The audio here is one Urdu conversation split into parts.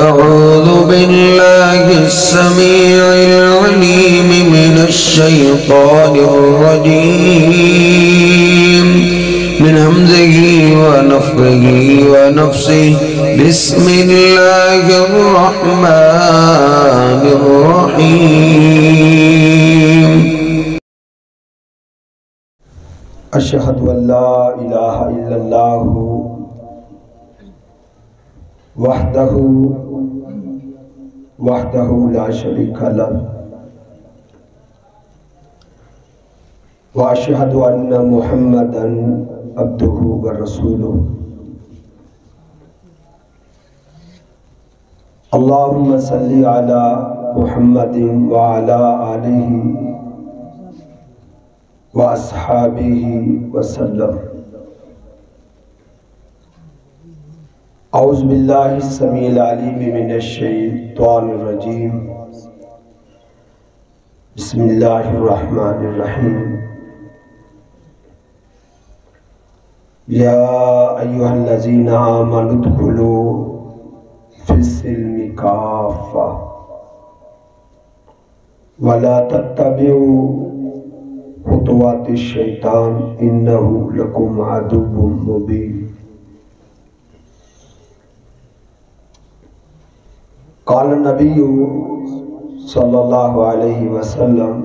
أعوذ بالله السميع العليم من الشيطان الرجيم من همزه ونفخه ونفسه بسم الله الرحمن الرحيم أشهد أن لا إله إلا الله وحده لا شريك له وأشهد أن محمدا عبده ورسوله اللهم صل على محمد وعلى آله وأصحابه وسلم اعوذ باللہ السمیع العلیم من الشیطان الرجیم بسم اللہ الرحمن الرحیم یا ایہا الذین آمنوا ادخلوا فی السلم کافہ ولا تتبعوا خطوات الشیطان انہ لکم عدو مبین قال النبی صلی اللہ علیہ وسلم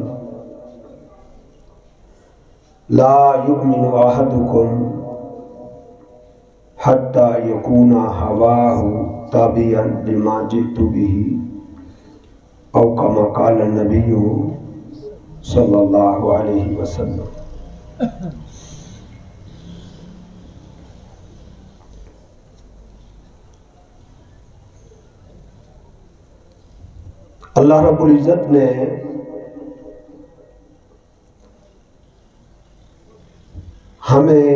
لا یؤمن احدکم حتی یکون ہواہ تابعا لما جئت به او کما قال النبی صلی اللہ علیہ وسلم۔ اللہ رب العزت نے ہمیں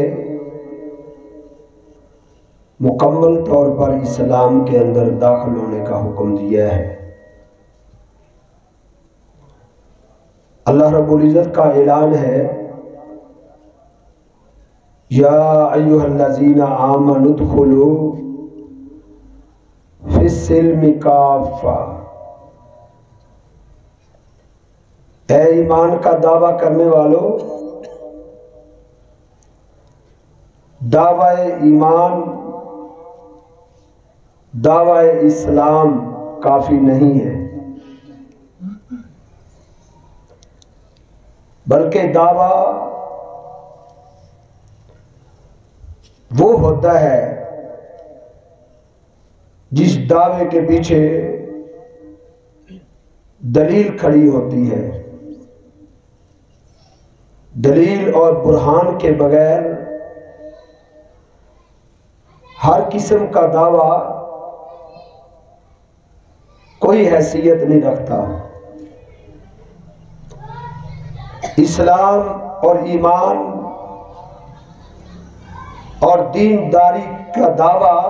مکمل طور پر اسلام کے اندر داخل ہونے کا حکم دیا ہے۔ اللہ رب العزت کا اعلان ہے یا ایھا الذین آمنوا ادخلوا فی السلم کافہ، اے ایمان کا دعویٰ کرنے والو، دعوی ایمان، دعوی اسلام کافی نہیں ہے، بلکہ دعویٰ وہ ہوتا ہے جس دعوے کے پیچھے دلیل کھڑی ہوتی ہے۔ دلیل اور برہان کے بغیر ہر قسم کا دعویٰ کوئی حیثیت نہیں رکھتا۔ اسلام اور ایمان اور دینداری کا دعویٰ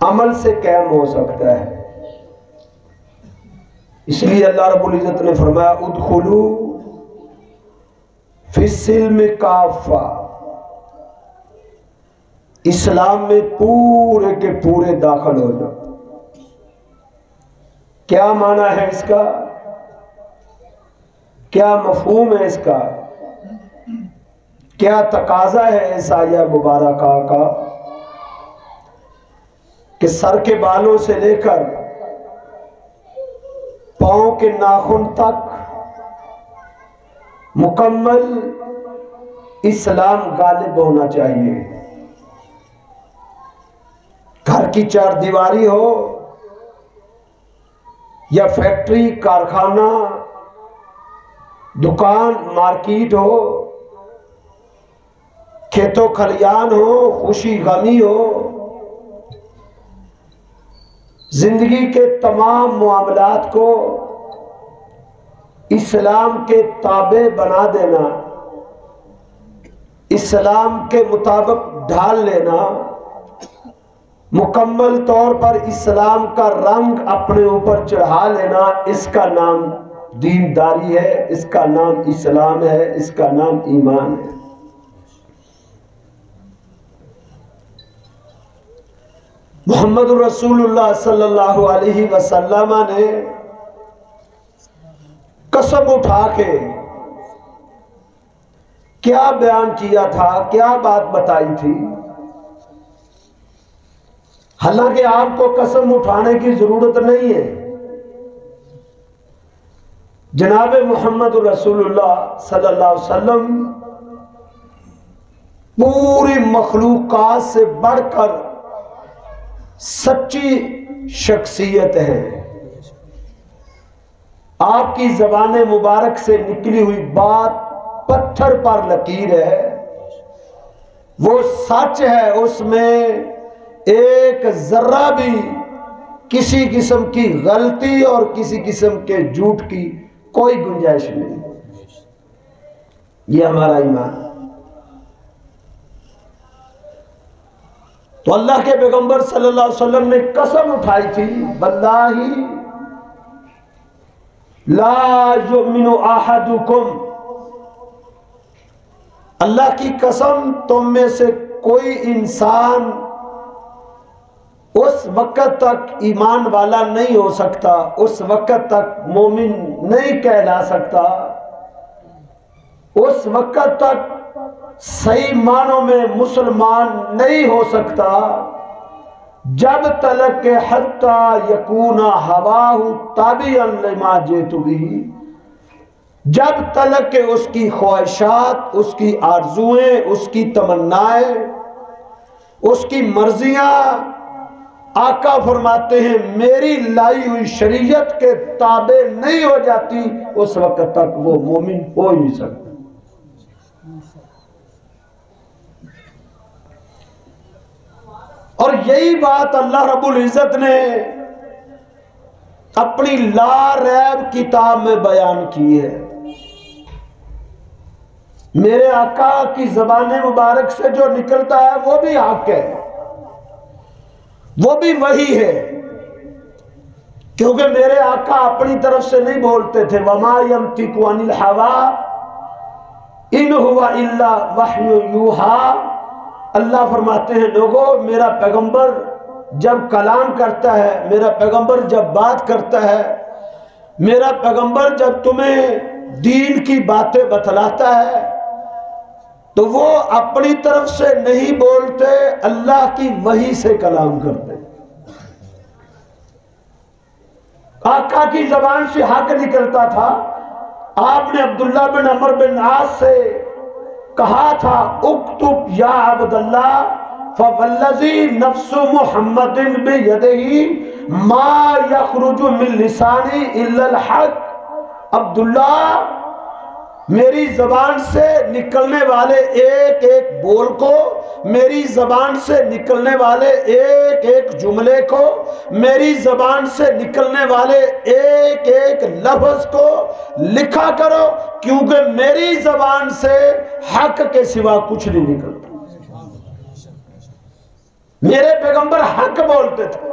عمل سے قائم ہو سکتا ہے۔ اس لیے اللہ رب العزت نے فرمایا ادخلوا فی السلم کافہ، اسلام میں پورے کے پورے داخل ہو جاؤ۔ کیا معنی ہے اس کا؟ کیا مفہوم ہے اس کا؟ کیا تقاضا ہے اس آیہ مبارکہ کا کہ سر کے بالوں سے لے کر پاؤں کے ناخن تک مکمل اسلام غالب ہونا چاہیے۔ گھر کی چار دیواری ہو یا فیکٹری، کارخانہ، دکان، مارکیٹ ہو، کھیتوں کھلیان ہو، خوشی غمی ہو، زندگی کے تمام معاملات کو اسلام کے تابع بنا دینا، اسلام کے مطابق ڈھال لینا، مکمل طور پر اسلام کا رنگ اپنے اوپر چڑھا لینا، اس کا نام دینداری ہے، اس کا نام اسلام ہے، اس کا نام ایمان ہے۔ محمد رسول اللہ صلی اللہ علیہ وسلم نے قسم اٹھا کے کیا بیان کیا تھا، کیا بات بتائی تھی؟ حالانکہ آپ کو قسم اٹھانے کی ضرورت نہیں ہے. جناب محمد رسول اللہ صلی اللہ علیہ وسلم پوری مخلوقات سے بڑھ کر سچی شخصیت ہے. آپ کی زبان مبارک سے نکلی ہوئی بات پتھر پر لکیر ہے، وہ سچ ہے، اس میں ایک ذرہ بھی کسی قسم کی غلطی اور کسی قسم کے جھوٹ کی کوئی گنجائش نہیں. یہ ہمارا ایمان. تو اللہ کے پیغمبر صلی اللہ علیہ وسلم نے قسم اٹھائی تھی، واللہ لا یؤمن احدکم، اللہ کی قسم تم میں سے کوئی انسان اس وقت تک ایمان والا نہیں ہو سکتا، اس وقت تک مومن نہیں کہلا سکتا، اس وقت تک صحیح معنوں میں مسلمان نہیں ہو سکتا جب تلک کہ حتی یکون ہواہ تابعا لما جئت بہ، جب تلک کہ اس کی خواہشات، اس کی آرزویں، اس کی تمنائیں، اس کی مرضیاں آقا فرماتے ہیں میری لائی ہوئی شریعت کے تابع نہیں ہو جاتی، اس وقت تک وہ مومن ہو ہی نہیں سکتا. اور یہی بات اللہ رب العزت نے اپنی لا ریب کتاب میں بیان کی ہے. میرے آقا کی زبان مبارک سے جو نکلتا ہے وہ بھی حق ہے، وہ بھی وہی ہے، کیونکہ میرے آقا اپنی طرف سے نہیں بولتے تھے. وما ينطق عن الهوى ان هو الا وحی یوحى. اللہ فرماتے ہیں لوگوں، میرا پیغمبر جب کلام کرتا ہے، میرا پیغمبر جب بات کرتا ہے، میرا پیغمبر جب تمہیں دین کی باتیں بتلاتا ہے تو وہ اپنی طرف سے نہیں بولتے، اللہ کی وحی سے کلام کرتے. آقا کی زبان سے حق نکلتا تھا. آپ نے عبداللہ بن عمر بن عاص سے کہا تھا اکتب یا عبداللہ فوالذی نفس محمد بیدہ ما یخرج من لسانی الا الحق. عبداللہ، میری زبان سے نکلنے والے ایک ایک بول کو، میری زبان سے نکلنے والے ایک ایک جملے کو، میری زبان سے نکلنے والے ایک ایک لفظ کو لکھا کرو، کیونکہ میری زبان سے حق کے سوا کچھ نہیں نکلتا. میرے پیغمبر حق بولتے تھے.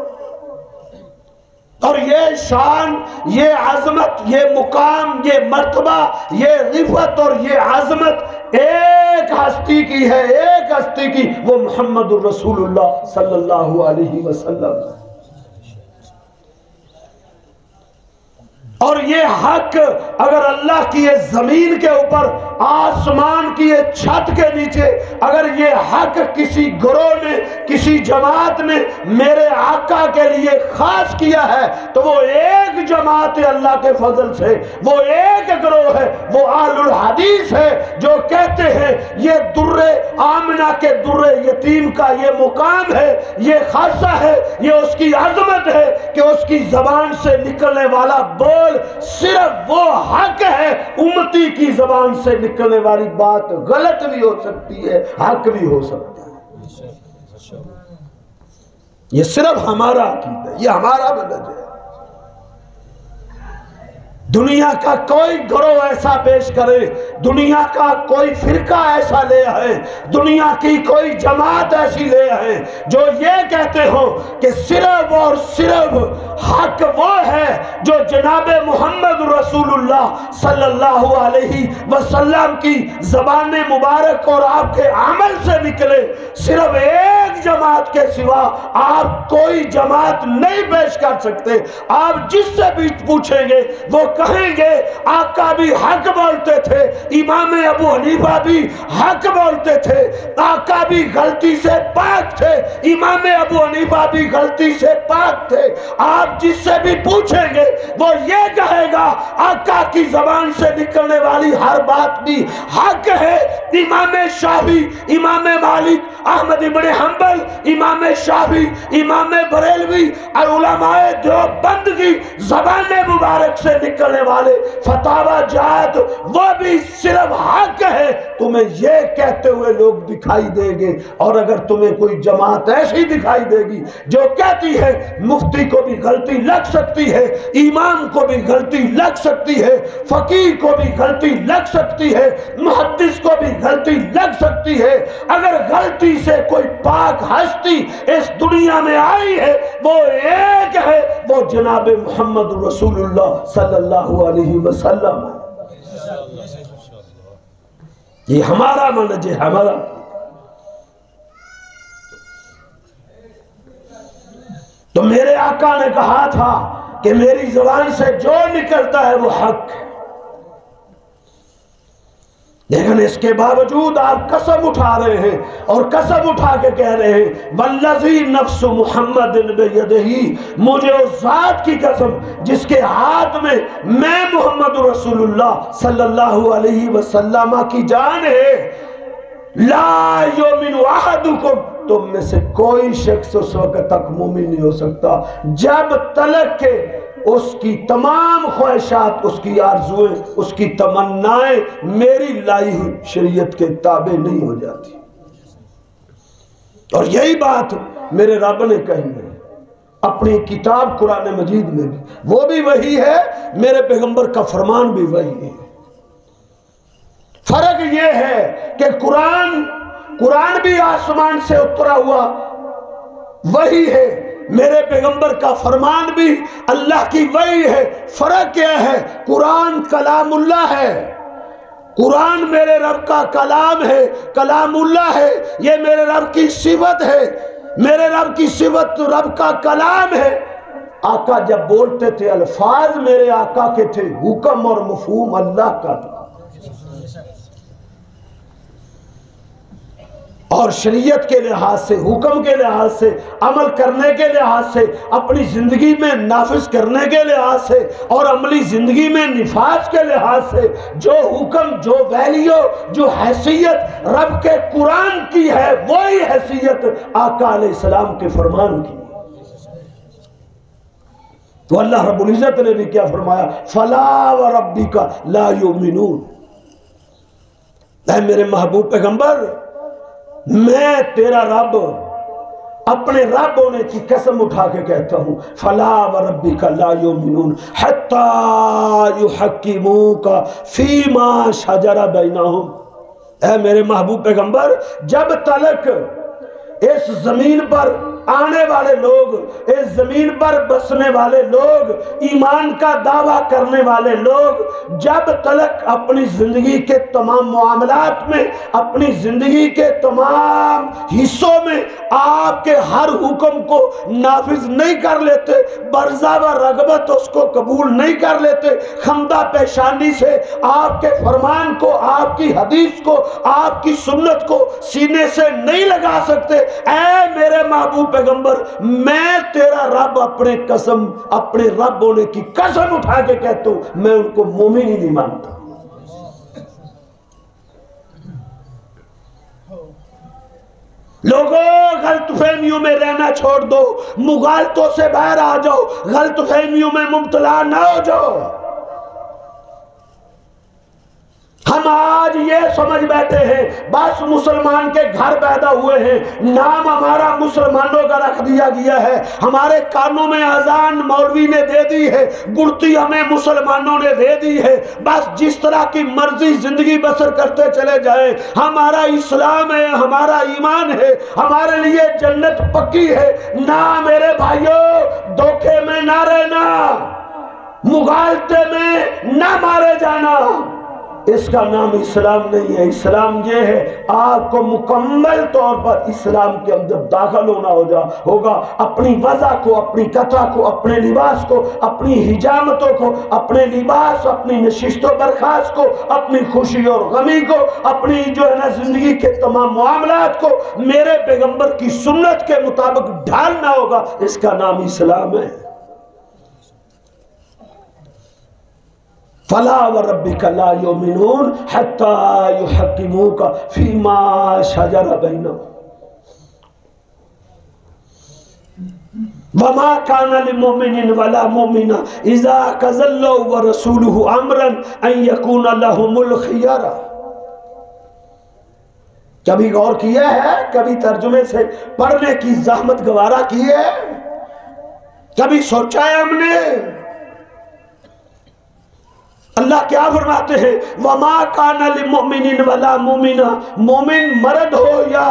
اور یہ شان، یہ عظمت، یہ مقام، یہ مرتبہ، یہ رفعت اور یہ عظمت ایک ہستی کی ہے، ایک ہستی کی، وہ محمد الرسول اللہ صلی اللہ علیہ وسلم. اور یہ حق اگر اللہ کی یہ زمین کے اوپر، آسمان کی یہ چھت کے نیچے اگر یہ حق کسی گروہ نے، کسی جماعت نے میرے آقا کے لیے خاص کیا ہے تو وہ ایک جماعت اللہ کے فضل سے، وہ ایک گروہ ہے، وہ اہل الحدیث ہے جو کہتے ہیں یہ در آمنہ کے در یتیم کا یہ مقام ہے، یہ خاصہ ہے، یہ اس کی عظمت ہے کہ اس کی زبان سے نکلنے والا بول صرف وہ حق ہے. امتی کی زبان سے نکلنے والی بات غلط بھی ہو سکتی ہے، حق بھی ہو سکتا ہے. یہ صرف ہمارا عقیدہ ہے، یہ ہمارا منہج ہے. دنیا کا کوئی گروہ ایسا پیش کرے، دنیا کا کوئی فرقہ ایسا لے آئے، دنیا کی کوئی جماعت ایسی لے آئے جو یہ کہتے ہو کہ صرف اور صرف حق وہ ہے جو جناب محمد رسول اللہ صلی اللہ علیہ وسلم کی زبان مبارک اور آپ کے عمل سے نکلے. صرف ایک جماعت کے سوا آپ کوئی جماعت نہیں پیش کر سکتے. آپ جس سے بھی پوچھیں گے وہ کہیں گے آقا بھی حق بولتے تھے, امام ابو حنیفہ بھی حق بولتے تھے, آقا بھی غلطی سے پاک تھے, امام ابو حنیفہ بھی غلطی سے پاک تھے. آپ جس سے بھی پوچھیں گے وہ یہ کہے گا آقا کی زبان سے نکلنے والی ہر بات بھی حق ہے. امام شافعی, امام مالک, احمد بن حنبل, امام شافعی, امام بریلوی اور علماء دیوبند کی زبان مبارک سے نکلنے والے فتاوی جات وہ بھی صرف حق ہے. تمہیں یہ کہتے ہوئے لوگ دکھائی دیں گے, اور اگر تمہیں کوئی جماعت ایسی دکھائی دے گی جو کہتی ہے مفتی کو بھی غلطی لگ سکتی ہے, امام کو بھی غلطی لگ سکتی ہے, فقیہ کو بھی غلطی لگ سکتی ہے, محدث کو بھی غلطی لگ سکتی ہے, اگر غلطی سے کوئی پاک ہستی اس دنیا میں آئی ہے وہ ایک ہے, وہ جناب محمد رسول اللہ صلی اللہ علیہ وسلم. یہ ہمارا منہج ہے, ہمارا. تو میرے آقا نے کہا تھا کہ میری زبان سے جو نکلتا ہے وہ حق ہے, لیکن اس کے باوجود آپ قسم اٹھا رہے ہیں اور قسم اٹھا کے کہہ رہے ہیں والذی نفس محمد بیدہ, مجھے اس ذات کی قسم جس کے ہاتھ میں محمد رسول اللہ صلی اللہ علیہ وسلم کی جان ہے, لا یؤمن احدکم, تم میں سے کوئی شخص اس وقت تک مومن نہیں ہو سکتا جب تلک کہ اس کی تمام خواہشات, اس کی آرزویں, اس کی تمنائیں میری لائی ہوئی شریعت کے تابع نہیں ہو جاتی. اور یہی بات میرے رب نے کہی ہے اپنی کتاب قرآن مجید میں بھی, وہ بھی وہی ہے, میرے پیغمبر کا فرمان بھی وہی ہے. فرق یہ ہے کہ قرآن بھی آسمان سے اترا ہوا وہی ہے, میرے پیغمبر کا فرمان بھی اللہ کی وحی ہے. فرق کیا ہے؟ قرآن کلام اللہ ہے, قرآن میرے رب کا کلام ہے, کلام اللہ ہے, یہ میرے رب کی صفت ہے, میرے رب کی صفت رب کا کلام ہے. آقا جب بولتے تھے الفاظ میرے آقا کے تھے, حکم اور مفہوم اللہ کا تھا. اور شریعت کے لحاظ سے, حکم کے لحاظ سے, عمل کرنے کے لحاظ سے, اپنی زندگی میں نافذ کرنے کے لحاظ سے اور عملی زندگی میں نفاذ کے لحاظ سے جو حکم, جو ویلیو, جو حیثیت رب کے قرآن کی ہے وہی حیثیت آقا علیہ السلام کے فرمان کی. تو اللہ رب العزت نے بھی کیا فرمایا, فلا وربک لا یؤمنون. اے میرے محبوب پیغمبر, میں تیرا رب, اپنے رب ہونے کی قسم اٹھا کے کہتا ہوں, فلا وربک لا یؤمنون حتی یحکموک فیما شجر بینہم. اے میرے محبوب پیغمبر, جب تلک اس زمین پر آنے والے لوگ, اس زمین پر بسنے والے لوگ, ایمان کا دعویٰ کرنے والے لوگ, جب تلک اپنی زندگی کے تمام معاملات میں, اپنی زندگی کے تمام حصوں میں آپ کے ہر حکم کو نافذ نہیں کر لیتے, برزہ و رغبت اس کو قبول نہیں کر لیتے, خندہ پیشانی سے آپ کے فرمان کو, آپ کی حدیث کو, آپ کی سنت کو سینے سے نہیں لگا سکتے, اے میرے محبوب پیغمبر, میں تیرا رب اپنے رب ہونے کی قسم اٹھا کے کہتا ہوں, میں ان کو مومن ہی نہیں مانتا. لوگوں, غلط فہمیوں میں رہنا چھوڑ دو, مغالطوں سے باہر آ جاؤ, غلط فہمیوں میں مبتلا نہ ہو جاؤ. ہم آج یہ سمجھ بیٹھے ہیں بس مسلمان کے گھر پیدا ہوئے ہیں, نام ہمارا مسلمانوں کا رکھ دیا گیا ہے, ہمارے کانوں میں اذان مولوی نے دے دی ہے, گڑتی ہمیں مسلمانوں نے دے دی ہے, بس جس طرح کی مرضی زندگی بسر کرتے چلے جائیں. ہمارا اسلام ہے, ہمارا ایمان ہے, ہمارے لیے جنت پکی ہے. نہ میرے بھائیوں, دھوکے میں نہ رہنا، مغالطے میں نہ مارے جانا، اس کا نام اسلام نہیں ہے۔ اسلام یہ ہے آپ کو مکمل طور پر اسلام کے اندر داخل ہونا ہوگا، اپنی وضع کو، اپنی قطع کو، اپنے لباس کو، اپنی حجامتوں کو، اپنے لباس، اپنی نشست و برخاست کو، اپنی خوشی اور غمی کو، اپنی جو ہے نا زندگی کے تمام معاملات کو میرے پیغمبر کی سنت کے مطابق ڈھالنا ہوگا۔ اس کا نام اسلام ہے۔ فَلَا وَرَبِّكَ لَا يُؤْمِنُونَ حَتَّى يُحَكِّمُوكَ فِي مَا شَجَرَ بَيْنَهُمْ وَمَا كَانَ لِمُؤْمِنٍ وَلَا مُؤْمِنَةٍ إِذَا قَضَى اللَّهُ وَرَسُولُهُ أَمْرًا أَن يَكُونَ لَهُمُ الْخِيَرَةُ۔ کبھی غور کیا ہے؟ کبھی ترجمے سے پڑھنے کی زحمت گوارا کی ہے؟ کبھی سوچا ہے ہم نے؟ اللہ کیا فرماتے ہیں؟ وَمَا كَانَ لِمُؤْمِنٍ وَلَا مُؤْمِنَةٍ، مومن مرد ہو یا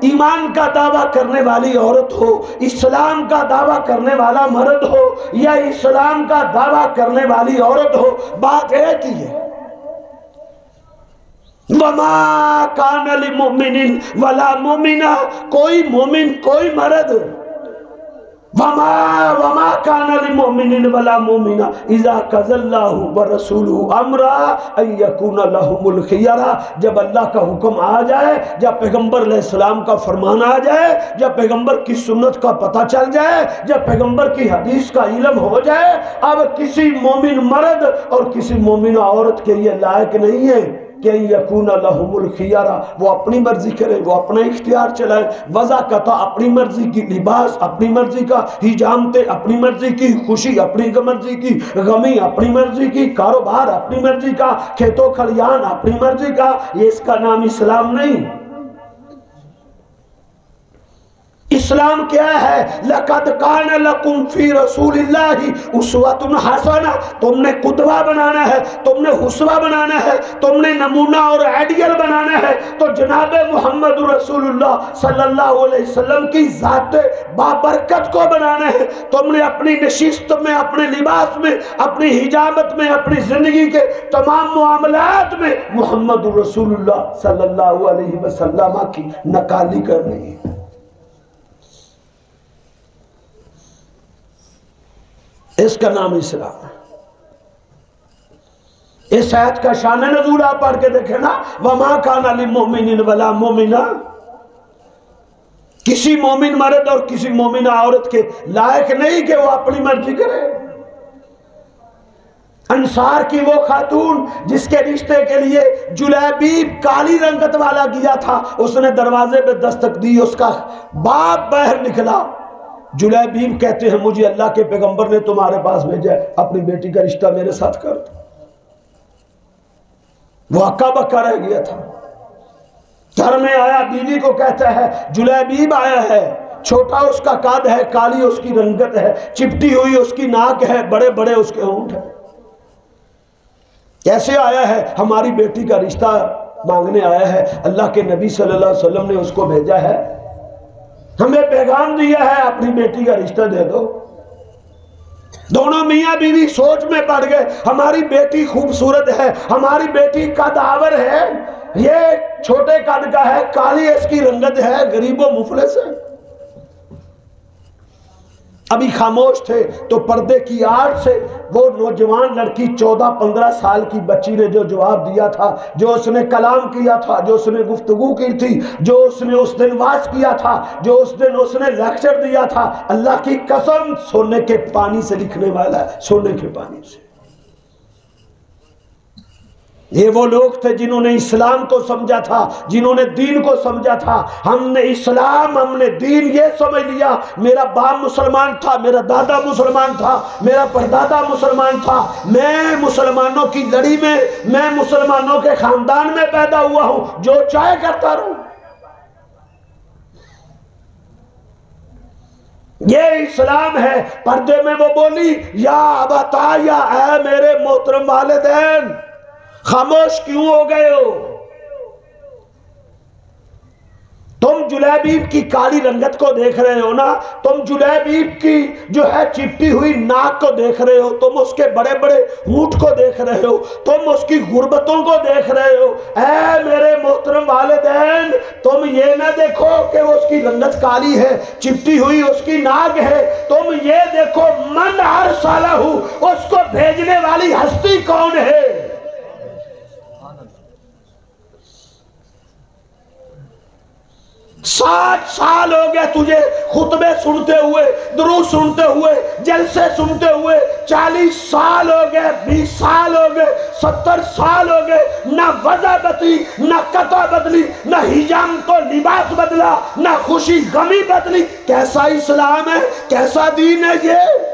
ایمان کا دعویٰ کرنے والی عورت ہو، اسلام کا دعویٰ کرنے والا مرد ہو یا اسلام کا دعویٰ کرنے والی عورت ہو، بات ایک ہی ہے۔ وَمَا كَانَ لِمُؤْمِنٍ وَلَا مُؤْمِنَةٍ، کوئی مومن کوئی مرد، وَمَا كَانَ لِمُؤْمِنٍ وَلَا مُؤْمِنَةٍ إِذَا قَضَى اللَّهُ وَرَسُولُهُ أَمْرًا أَن يَكُونَ لَهُمُ الْخِيَرَةُ، جب اللہ کا حکم آ جائے، جب پیغمبر علیہ السلام کا فرمان آ جائے، جب پیغمبر کی سنت کا پتہ چل جائے، جب پیغمبر کی حدیث کا علم ہو جائے، اب کسی مومن مرد اور کسی مومن عورت کے یہ لائق نہیں ہے کہ یکون لہم الخیارہ، وہ اپنی مرضی کرے، وہ اپنا اختیار چلائے، وضع قطع اپنی مرضی کی، لباس اپنی مرضی کا، حجامتیں اپنی مرضی کی، خوشی اپنی مرضی کی، غمی اپنی مرضی کی، کاروبار اپنی مرضی کا، کھیت و کھلیان اپنی مرضی کا۔ یہ اس کا نام اسلام نہیں۔ اسلام کیا ہے؟ لَقَدْ كَانَ لَكُمْ فِي رَسُولِ اللَّهِ أُسْوَةٌ حَسَنَةٌ، تم نے قدوہ بنانا ہے، تم نے اسوہ بنانا ہے، تم نے نمونہ اور آئیڈیل بنانا ہے، تو جناب محمد رسول اللہ صلی اللہ علیہ وسلم کی ذات بابرکت کو بنانا ہے۔ تم نے اپنی نشست میں، اپنے لباس میں، اپنی حجامت میں، اپنی زندگی کے تمام معاملات میں محمد رسول اللہ صلی اللہ علیہ وسلم کی نقالی کرنی ہے۔ اس کا نام اسلام ہے۔ اس آیت کا شان نزول آپ پڑھ کے دیکھیں نا، وَمَا كَانَ لِمُؤْمِنٍ وَلَا مُؤْمِنَةٍ، کسی مومن مرد اور کسی مومن عورت کے لائق نہیں کہ وہ اپنی مرضی کرے۔ انصار کی وہ خاتون جس کے رشتے کے لیے جلیبیب کالی رنگت والا گیا تھا، اس نے دروازے پہ دستک دی، اس کا باپ باہر نکلا۔ جلیبیب کہتے ہیں مجھے اللہ کے پیغمبر نے تمہارے پاس بھیجا ہے، اپنی بیٹی کا رشتہ میرے ساتھ کر دو۔ وہ ہکا بکا رہ گیا تھا، گھر میں آیا، بیوی کو کہتا ہے جلیبیب آیا ہے، چھوٹا اس کا قد ہے، کالی اس کی رنگت ہے، چپٹی ہوئی اس کی ناک ہے، بڑے بڑے اس کے ہونٹ ہیں، کیسے آیا ہے؟ ہماری بیٹی کا رشتہ مانگنے آیا ہے، اللہ کے نبی صلی اللہ علیہ وسلم نے اس کو بھیجا ہے، ہمیں پیغام دیا ہے اپنی بیٹی کا رشتہ دے دو۔ دونوں میاں بیوی سوچ میں پڑ گئے، ہماری بیٹی خوبصورت ہے، ہماری بیٹی قد آور ہے، یہ چھوٹے قد کا ہے، کالی اس کی رنگت ہے، غریب و مفلس ہے۔ ابھی خاموش تھے تو پردے کی آڑ سے وہ نوجوان لڑکی 14-15 سال کی بچی نے جو جواب دیا تھا، جو اس نے کلام کیا تھا، جو اس نے گفتگو کی تھی، جو اس نے اس دن واز کیا تھا، جو اس دن اس نے لیکچر دیا تھا، اللہ کی قسم سونے کے پانی سے لکھنے والا ہے، سونے کے پانی سے۔ یہ وہ لوگ تھے جنہوں نے اسلام کو سمجھا تھا، جنہوں نے دین کو سمجھا تھا۔ ہم نے اسلام، ہم نے دین یہ سمجھ لیا، میرا باپ مسلمان تھا، میرا دادا مسلمان تھا، میرا پردادا مسلمان تھا، میں مسلمانوں کی لڑی میں مسلمانوں کے خاندان میں پیدا ہوا ہوں، جو چاہے کرتا رہوں۔ یہ اسلام ہے۔ پردے میں وہ بولی یا ابتا، یا اے میرے محترم والدین، خاموش کیوں ہو گئے ہو؟ تم جلیبیب کی کالی رنگت کو دیکھ رہے ہو نا، تم جلیبیب کی جو ہے چپٹی ہوئی ناک کو دیکھ رہے ہو، تم اس کے بڑے بڑے ہونٹ کو دیکھ رہے ہو، تم اس کی غربتوں کو دیکھ رہے ہو۔ اے میرے محترم والدین، تم یہ نہ دیکھو کہ اس کی رنگت کالی ہے، چپٹی ہوئی اس کی ناک ہے، تم یہ دیکھو من ارسلہ، اس کو بھیجنے والی ہستی کون ہے۔ 60 سال ہو گئے تجھے خطبے سنتے ہوئے، درود سنتے ہوئے، جلسے سنتے ہوئے، 40 سال ہو گئے، 20 سال ہو گئے، 70 سال ہو گئے، نہ وضع بدلی، نہ قطع بدلی، نہ حجام تو لباس بدلا، نہ خوشی غمی بدلی۔ کیسا اسلام ہے، کیسا دین ہے یہ؟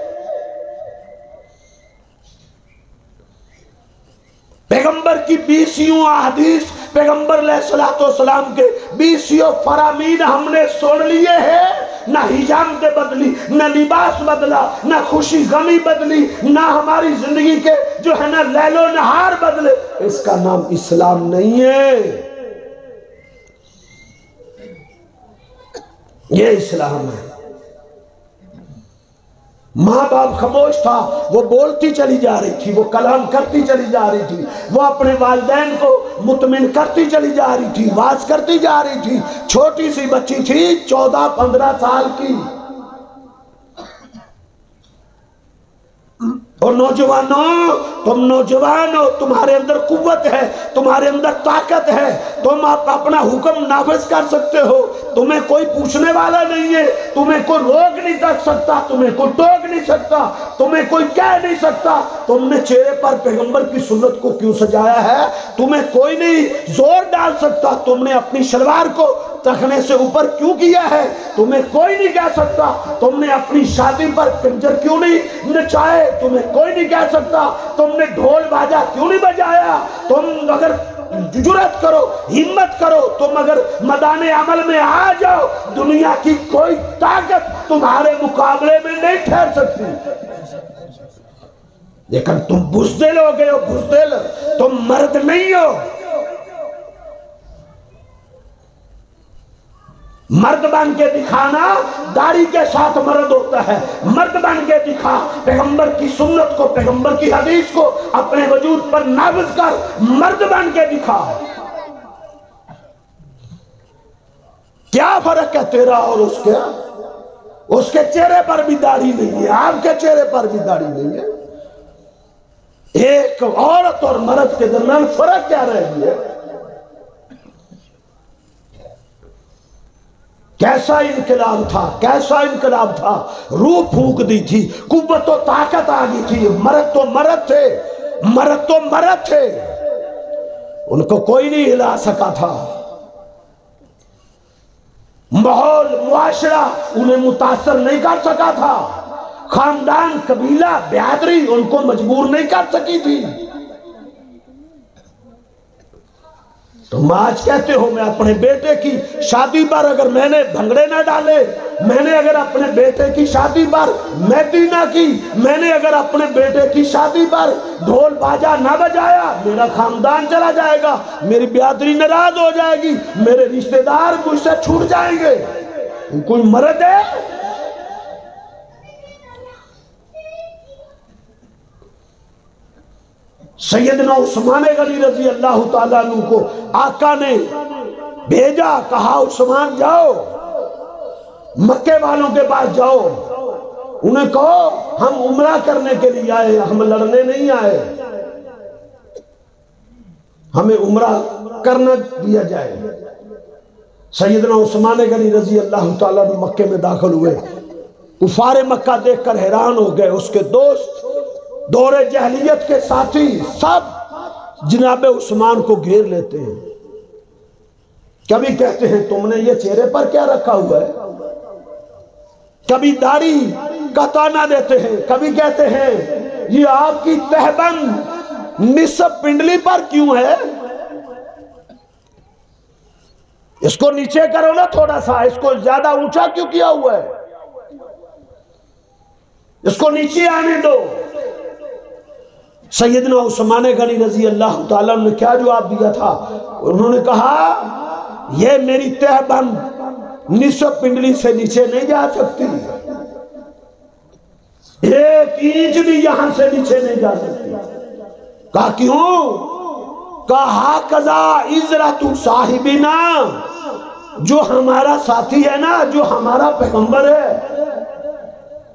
پیغمبر کی 20 احادیث، پیغمبر علیہ السلام کے 20 فرامین ہم نے سن لیے ہیں، نہ حجامت بدلی، نہ لباس بدلا، نہ خوشی غمی بدلی، نہ ہماری زندگی کے جو ہے نا لیل و نہار بدلے۔ اس کا نام اسلام نہیں ہے، یہ اسلام ہے۔ ماں باپ خاموش تھا، وہ بولتی چلی جا رہی تھی، وہ کلام کرتی چلی جا رہی تھی، وہ اپنے والدین کو مطمئن کرتی چلی جا رہی تھی، واز کرتی جا رہی تھی۔ چھوٹی سی بچی تھی 14-15 سال کی۔ اور نوجوانوں، تم نوجوان ہو، تمہارے اندر قوت ہے، تمہارے اندر طاقت ہے، تم اپنا حکم نافذ کر سکتے ہو، تمہیں کوئی پوچھنے والا نہیں ہے، تمہیں کوئی روک نہیں تک سکتا، تمہیں کوئی ٹوک نہیں سکتا، تمہیں کوئی کہہ نہیں سکتا۔ تم نے چہرے پر پیغمبر کی سنت کو کیوں سجایا ہے؟ تمہیں کوئی نہیں زور ڈال سکتا۔ تم نے اپنی شلوار کو تخنے سے اوپر کیوں کیا ہے؟ تمہیں کوئی نہیں کہہ سکتا۔ تم نے اپنی شادی پر کنجر کیوں نہیں نچائے؟ تمہیں کوئی نہیں کہہ سکتا۔ تم نے ڈھول باجا کیوں نہیں بجایا؟ تم اگر جرات کرو، ہمت کرو، تم اگر میدان عمل میں آ جاؤ، دنیا کی کوئی طاقت تمہارے مقابلے میں نہیں ٹھہر سکتی۔ لیکن تم بزدل ہو گئے ہو، بزدل، تم مرد نہیں ہو۔ مرد بن کے دکھانا داڑھی کے ساتھ مرد ہوتا ہے۔ مرد بن کے دکھا، پیغمبر کی سنت کو، پیغمبر کی حدیث کو اپنے وجود پر نافذ کر، مرد بن کے دکھا۔ کیا فرق ہے تیرا اور اس کے؟ اس کے چہرے پر بھی داڑھی نہیں ہے، آپ کے چہرے پر بھی داڑھی نہیں ہے۔ ایک عورت اور مرد کے درمیان فرق کیا رہ گیا؟ کیسا انقلاب تھا، کیسا انقلاب تھا۔ روح پھونک دی تھی، قوت و طاقت آ گئی تھی۔ مرد تو مرد تھے، مرد تو مرد تھے، ان کو کوئی نہیں ہلا سکا تھا۔ ماحول، معاشرہ انہیں متاثر نہیں کر سکا تھا۔ خاندان، قبیلہ، برادری ان کو مجبور نہیں کر سکی تھی۔ تم آج کہتے ہو میں اپنے بیٹے کی شادی پر اگر میں نے بھنگڑے نہ ڈالے، میں نے اگر اپنے بیٹے کی شادی پر مہندی نہ کی، میں نے اگر اپنے بیٹے کی شادی پر ڈھول باجا نہ بجایا، میرا خاندان چلا جائے گا، میری برادری ناراض ہو جائے گی، میرے رشتہ دار مجھ سے چھوٹ جائیں گے۔ کوئی مرد ہے؟ سیدنا عثمان غنی رضی اللہ تعالیٰ عنہ کو آقا نے بھیجا، کہا عثمان جاؤ، مکے والوں کے پاس جاؤ، انہیں کہو ہم عمرہ کرنے کے لیے آئے، ہم لڑنے نہیں آئے، ہمیں عمرہ کرنا دیا جائے۔ سیدنا عثمان غنی رضی اللہ تعالیٰ عنہ مکے میں داخل ہوئے، کفار مکہ دیکھ کر حیران ہو گئے۔ اس کے دوست، دور جہلیت کے ساتھی سب جناب عثمان کو گھیر لیتے ہیں۔ کبھی کہتے ہیں تم نے یہ چہرے پر کیا رکھا ہوا ہے؟ کبھی داڑھی قطع نہ دیتے ہیں، کبھی کہتے ہیں یہ آپ کی تہبند نصف پنڈلی پر کیوں ہے؟ اس کو نیچے کرو نا تھوڑا سا، اس کو زیادہ اونچا کیوں کیا ہوا ہے؟ اس کو نیچے آنے دو۔ سیدنا عثمان غنی رضی اللہ تعالیٰ نے کیا جواب دیا تھا؟ انہوں نے کہا یہ میری تہبند نصف پنڈلی سے نیچے نہیں جا سکتی، ایک اینچ بھی یہاں سے نیچے نہیں جا سکتی۔ کہا کیوں؟ کہا قضا عزرت صاحبنا، جو ہمارا ساتھی ہے نا، جو ہمارا پیغمبر ہے،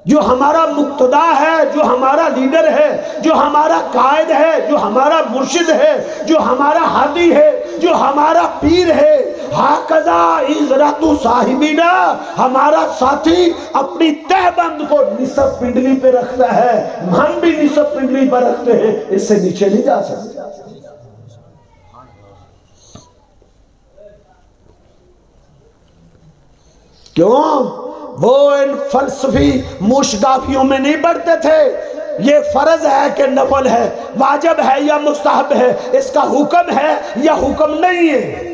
جو ہمارا مقتدا ہے، جو ہمارا لیڈر ہے، جو ہمارا قائد ہے، جو ہمارا مرشد ہے، جو ہمارا ہادی ہے، جو ہمارا پیر ہے، ہاکذا عزرت صاحبنا، ہمارا ساتھی اپنی تہ بند کو نصف پنڈلی پہ رکھتا ہے، ہم بھی نصف پنڈلی پر رکھتے ہیں، اس سے نیچے نہیں جا سکتے۔ کیوں؟ وہ ان فلسفی موشگافیوں میں نہیں پڑھتے تھے یہ فرض ہے کہ نفل ہے، واجب ہے یا مستحب ہے، اس کا حکم ہے یا حکم نہیں ہے۔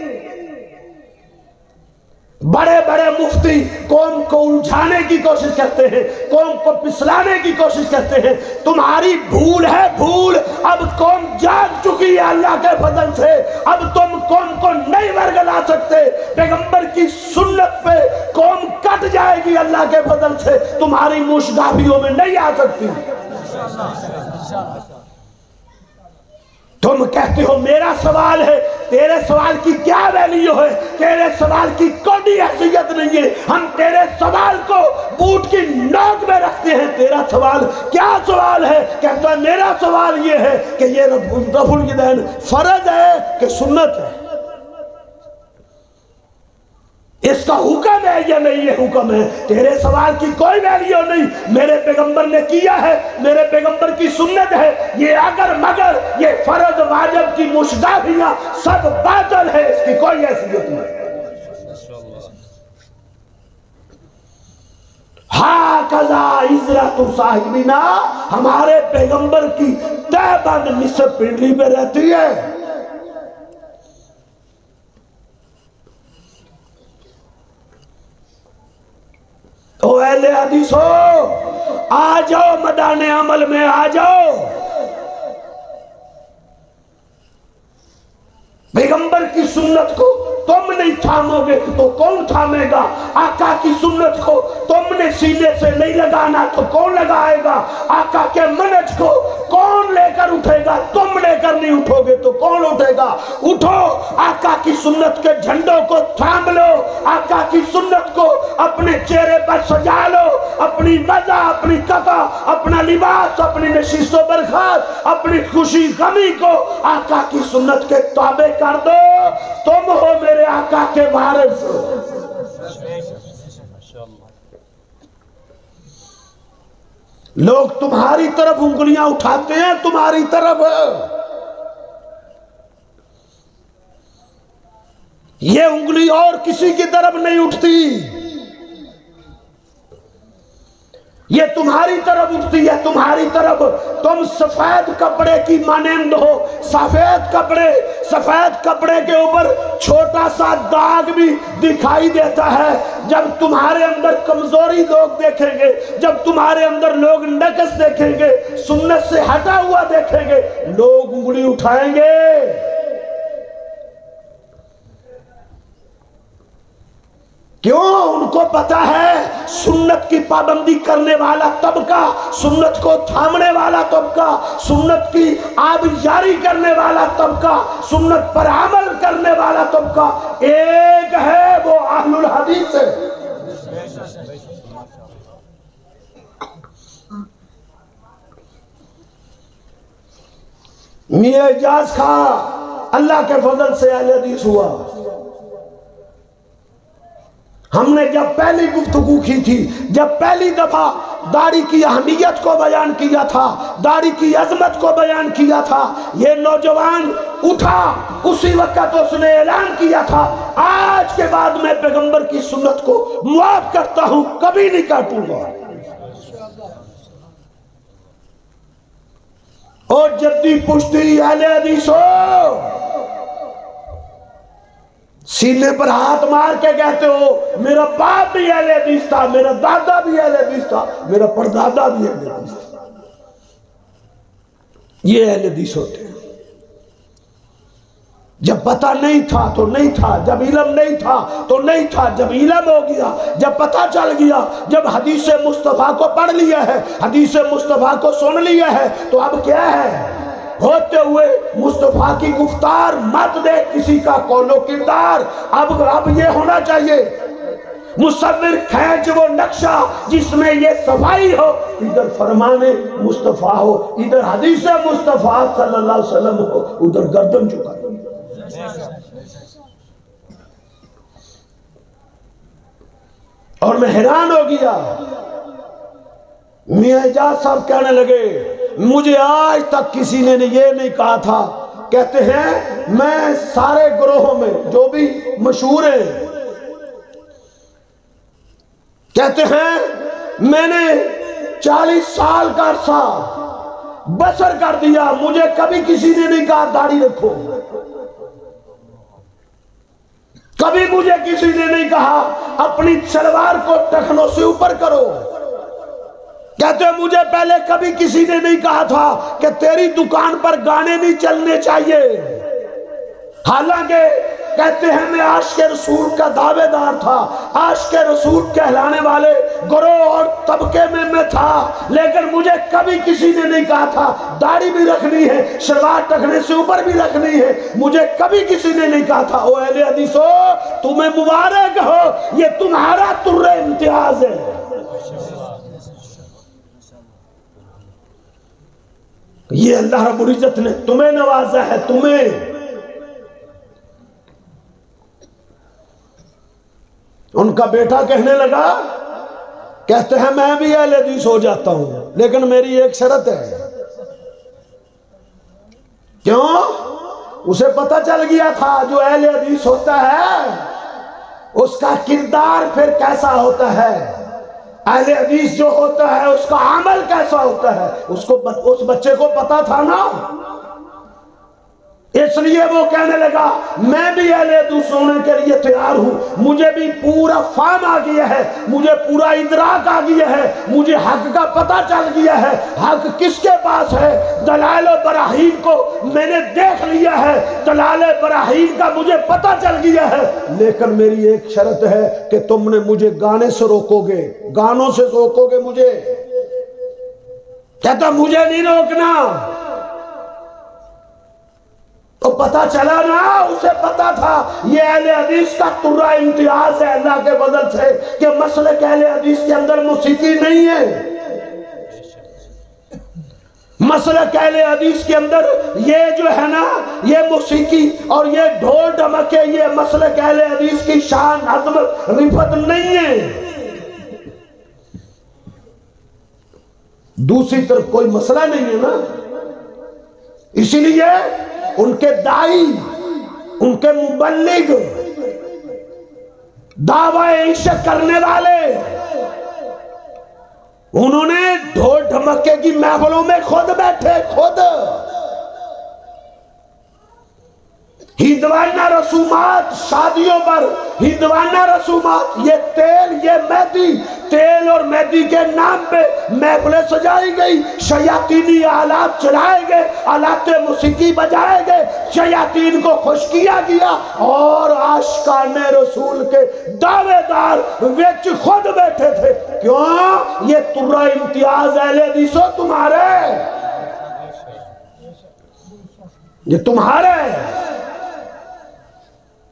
بڑے بڑے مفتی قوم کو الجھانے کی کوشش کرتے ہیں، قوم کو پسلانے کی کوشش کرتے ہیں۔ تمہاری بھول ہے بھول، اب قوم جاگ چکی ہے اللہ کے فضل سے، اب تم قوم کو نہیں ورگلا سکتے۔ پیغمبر کی سنت پہ قوم کٹ جائے گی اللہ کے فضل سے، تمہاری موشگافیوں میں نہیں آ سکتی۔ تم کہتے ہو میرا سوال ہے، تیرے سوال کی کیا ویلیو ہے؟ تیرے سوال کی کوئی حیثیت نہیں ہے، ہم تیرے سوال کو بوٹ کی نوک میں رکھتے ہیں۔ تیرا سوال کیا سوال ہے؟ کہتا ہے میرا سوال یہ ہے کہ یہ رفع الیدین فرض ہے کہ سنت ہے، اس کا حکم ہے یا نہیں یہ حکم ہے؟ تیرے سوال کی کوئی ویلیو نہیں، میرے پیغمبر نے کیا ہے، میرے پیغمبر کی سنت ہے، یہ اگر مگر یہ فرض واجب کی مشگافیاں سب باطل ہے، اس کی کوئی حیثیت نہیں۔ ہاکذا عزرت صاحبنا، ہمارے پیغمبر کی تہ بند نصف پنڈلی پہ رہتی ہے۔ تو اہل حدیث ہو، آ جاؤ میدان عمل میں، آ جاؤ۔ پیغمبر کی سنت کو تم نہیں تھامو گے تو کون تھامے گا؟ آقا کی سنت کو تم نے سینے سے نہیں لگانا تو کون لگائے گا؟ آقا کے منہج کو کون لے کر اٹھے گا؟ تم لے کر نہیں اٹھو گے تو کون اٹھے گا؟ اٹھو، آقا کی سنت کے جھنڈوں کو تھام لو، آقا کی سنت کو اپنے چہرے پر سجا لو، اپنی وضع، اپنی قطع، اپنا لباس، اپنی نشست و برخاست، اپنی خوشی غمی کو آقا کی سنت کے تابع کر دو۔ تم ہو میرے آقا کے وارث۔ لوگ تمہاری طرف انگلیاں اٹھاتے ہیں، تمہاری طرف، یہ انگلی اور کسی کی طرف نہیں اٹھتی، یہ تمہاری طرف اٹھتی ہے، تمہاری طرف۔ تم سفید کپڑے کی مانند ہو، سفید کپڑے کے اوپر چھوٹا سا داغ بھی دکھائی دیتا ہے۔ جب تمہارے اندر کمزوری لوگ دیکھیں گے، جب تمہارے اندر لوگ نقص دیکھیں گے، سنت سے ہٹا ہوا دیکھیں گے، لوگ انگلی اٹھائیں گے۔ کیوں؟ ان کو پتا ہے سنت کی پابندی کرنے والا طبقہ، سنت کو تھامنے والا طبقہ، سنت کی آبیاری کرنے والا طبقہ، سنت پر عمل کرنے والا طبقہ ایک ہے، وہ اہل الحدیث ہے۔ میاں اجاز خان اللہ کے فضل سے اہل حدیث ہوا۔ ہم نے جب پہلی گفتگو کی تھی، جب پہلی دفعہ داڑھی کی اہمیت کو بیان کیا تھا، داڑھی کی عظمت کو بیان کیا تھا، یہ نوجوان اٹھا، اسی وقت اس نے اعلان کیا تھا آج کے بعد میں پیغمبر کی سنت کو معاف کرتا ہوں، کبھی نہیں کاٹوں گا۔ اور جدی پشتی اہل حدیث ہو، سینے پر ہاتھ مار کے کہتے ہو میرا باپ بھی اہل حدیث تھا، میرا دادا بھی اہل حدیث تھا، میرا پردادا بھی اہل حدیث تھا، یہ اہل حدیث ہوتے ہیں۔ جب پتہ نہیں تھا تو نہیں تھا، جب علم نہیں تھا تو نہیں تھا، جب علم ہو گیا، جب پتہ چل گیا، جب حدیث مصطفیٰ کو پڑھ لیا ہے، حدیث مصطفیٰ کو سن لیا ہے، تو اب کیا ہے؟ ہوتے ہوئے مصطفیٰ کی گفتار مت دے کسی کا قول و کردار۔ اب یہ ہونا چاہیے، مصور کھینچ وہ نقشہ جس میں یہ صفائی ہو، ادھر فرمان مصطفیٰ ہو، ادھر حدیث مصطفیٰ صلی اللہ علیہ وسلم ہو، ادھر گردن چکا۔ اور میں حیران ہو گیا، میاں اجاز صاحب کہنے لگے مجھے آج تک کسی نے یہ نہیں کہا تھا، کہتے ہیں میں سارے گروہوں میں جو بھی مشہور ہیں، کہتے ہیں میں نے 40 سال کا عرصہ بسر کر دیا، مجھے کبھی کسی نے نہیں کہا داڑھی رکھو، کبھی مجھے کسی نے نہیں کہا اپنی شلوار کو ٹخنوں سے اوپر کرو، کہتے ہیں مجھے پہلے کبھی کسی نے نہیں کہا تھا کہ تیری دکان پر گانے نہیں چلنے چاہیے، حالانکہ کہتے ہیں میں عاشق رسول کا دعوے دار تھا، عاشق رسول کہلانے والے گروہ اور طبقے میں تھا، لیکن مجھے کبھی کسی نے نہیں کہا تھا داڑھی بھی رکھنی ہے، شلوار ٹخنے سے اوپر بھی رکھنی ہے، مجھے کبھی کسی نے نہیں کہا تھا۔ او اہل حدیثو، تمہیں مبارک ہو، یہ تمہارا طر امتیاز ہے۔ یہ اللہ رب العزت نے تمہیں نوازا ہے، تمہیں۔ ان کا بیٹا کہنے لگا، کہتے ہیں میں بھی اہل حدیث ہو جاتا ہوں، لیکن میری ایک شرط ہے۔ کیوں؟ اسے پتہ چل گیا تھا جو اہل حدیث ہوتا ہے اس کا کردار پھر کیسا ہوتا ہے، اہل حدیث جو ہوتا ہے اس کا عمل کیسا ہوتا ہے، اس بچے کو پتا تھا نا، اس لیے وہ کہنے لگا میں بھی اہل حدیث ہونے کے لیے تیار ہوں، مجھے بھی پورا فہم آ گیا ہے، مجھے پورا ادراک آ گیا ہے، مجھے حق کا پتہ چل گیا ہے، حق کس کے پاس ہے، دلائل و براہین کو میں نے دیکھ لیا ہے، دلائل و براہین کا مجھے پتہ چل گیا ہے، لیکن میری ایک شرط ہے کہ تم نے مجھے گانے سے روکو گے، گانوں سے روکو گے مجھے۔ کہتا مجھے نہیں روکنا۔ تو پتہ چلا نا، اسے پتہ تھا یہ اہل حدیث کا طر امتیاز ہے اللہ کے فضل سے کہ مسلک اہل حدیث کے اندر موسیقی نہیں ہے، مسلک اہل حدیث کے اندر یہ جو ہے نا یہ موسیقی اور یہ ڈھول ڈمکے، یہ مسلک اہل حدیث کی شان عظمت رفت نہیں ہے۔ دوسری طرف کوئی مسئلہ نہیں ہے نا، اسی لیے ان کے دائی، ان کے مبلغ، دعوی عشق کرنے والے، انہوں نے ڈھول ڈھمکے کی محفلوں میں خود بیٹھے، خود ہندوانہ رسومات، شادیوں پر ہندوانہ رسومات، یہ تیل، یہ مہندی، تیل اور مہندی کے نام پہ محفلیں سجائی گئی، شیاطینی آلات چلائے گئے، آلات موسیقی بجائے گئے، شیاطین کو خوش کیا گیا، اور عاشقان رسول کے دعوے دار وچ خود بیٹھے تھے۔ کیوں؟ یہ طر امتیاز اہل حدیثو تمہارے، یہ تمہارے،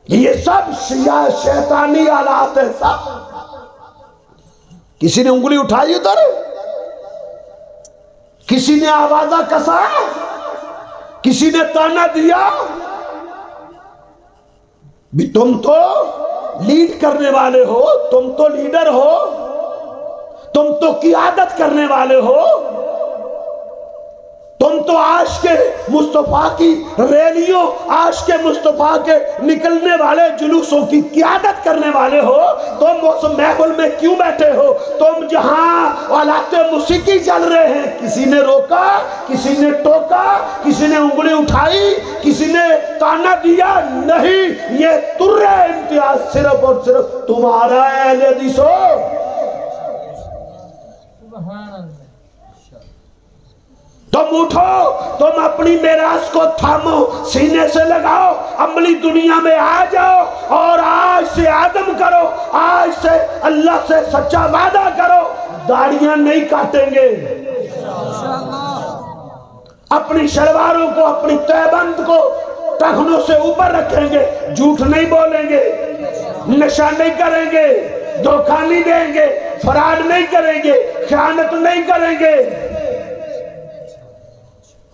یہ سب شیطانی آلات ہیں، سب۔ کسی نے انگلی اٹھائی ادھر، کسی نے آوازہ کسا، کسی نے تانا دیا، بھی تم تو لیڈ کرنے والے ہو، تم تو لیڈر ہو، تم تو قیادت کرنے والے ہو، تم تو عاشق مصطفیٰ کی ریلیوں، عاشق مصطفیٰ کے نکلنے والے جلوسوں کی قیادت کرنے والے ہو، تم اس محفل میں کیوں بیٹھے ہو؟ تم جہاں آلات موسیقی چل رہے ہیں، کسی نے روکا، کسی نے ٹوکا، کسی نے انگلی اٹھائی، کسی نے تانا دیا؟ نہیں، یہ طر امتیاز صرف اور صرف تمہارا اہل حدیث ہو۔ تم اٹھو، تم اپنی میراث کو تھامو، سینے سے لگاؤ، عملی دنیا میں آ جاؤ، اور آج سے عزم کرو، آج سے اللہ سے سچا وعدہ کرو، داڑیاں نہیں کاٹیں گے، اپنی شلواروں کو، اپنی تہبند کو ٹخنوں سے اوپر رکھیں گے، جھوٹ نہیں بولیں گے، نشہ نہیں کریں گے، دھوکہ نہیں دیں گے، فراڈ نہیں کریں گے، خیانت نہیں کریں گے،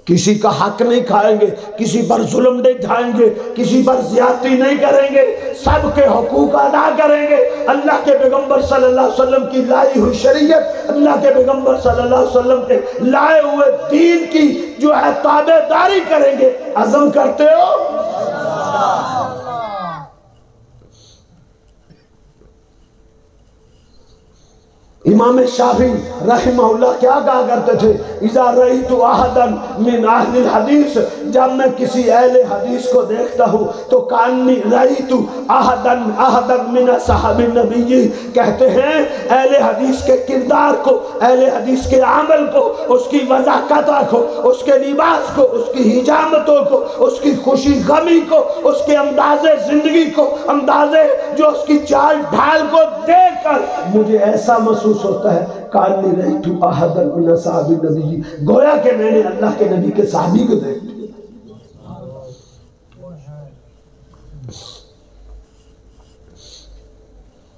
کسی کا حق نہیں کھائیں گے، کسی پر ظلم نہیں ڈھائیں گے، کسی پر زیادتی نہیں کریں گے، سب کے حقوق ادا کریں گے، اللہ کے پیغمبر صلی اللہ علیہ وسلم کی لائی ہوئی شریعت، اللہ کے پیغمبر صلی اللہ علیہ وسلم کے لائے ہوئے دین کی جو ہے تابع داری کریں گے۔ عزم کرتے ہو؟ امام شافعی رحمہ اللہ کیا کہا کرتے تھے؟ اذا رأیت احدا من اہل الحدیث، جب میں کسی اہل حدیث کو دیکھتا ہوں تو کانی رأیت احدا من صحاب النبی، کہتے ہیں اہل حدیث کے کردار کو، اہل حدیث کے عمل کو، اس کی وضاحت کو، اس کے لباس کو، اس کی حجامتوں کو، اس کی خوشی غمی کو، اس کے انداز زندگی کو، انداز جو اس کی چال ڈھال کو دیکھ کر مجھے ایسا محسوس ہوتا ہے کانی رأیت احدا من صحاب النبی، گویا کہ میں نے اللہ کے نبی کے صحابی کو دیکھ لیا۔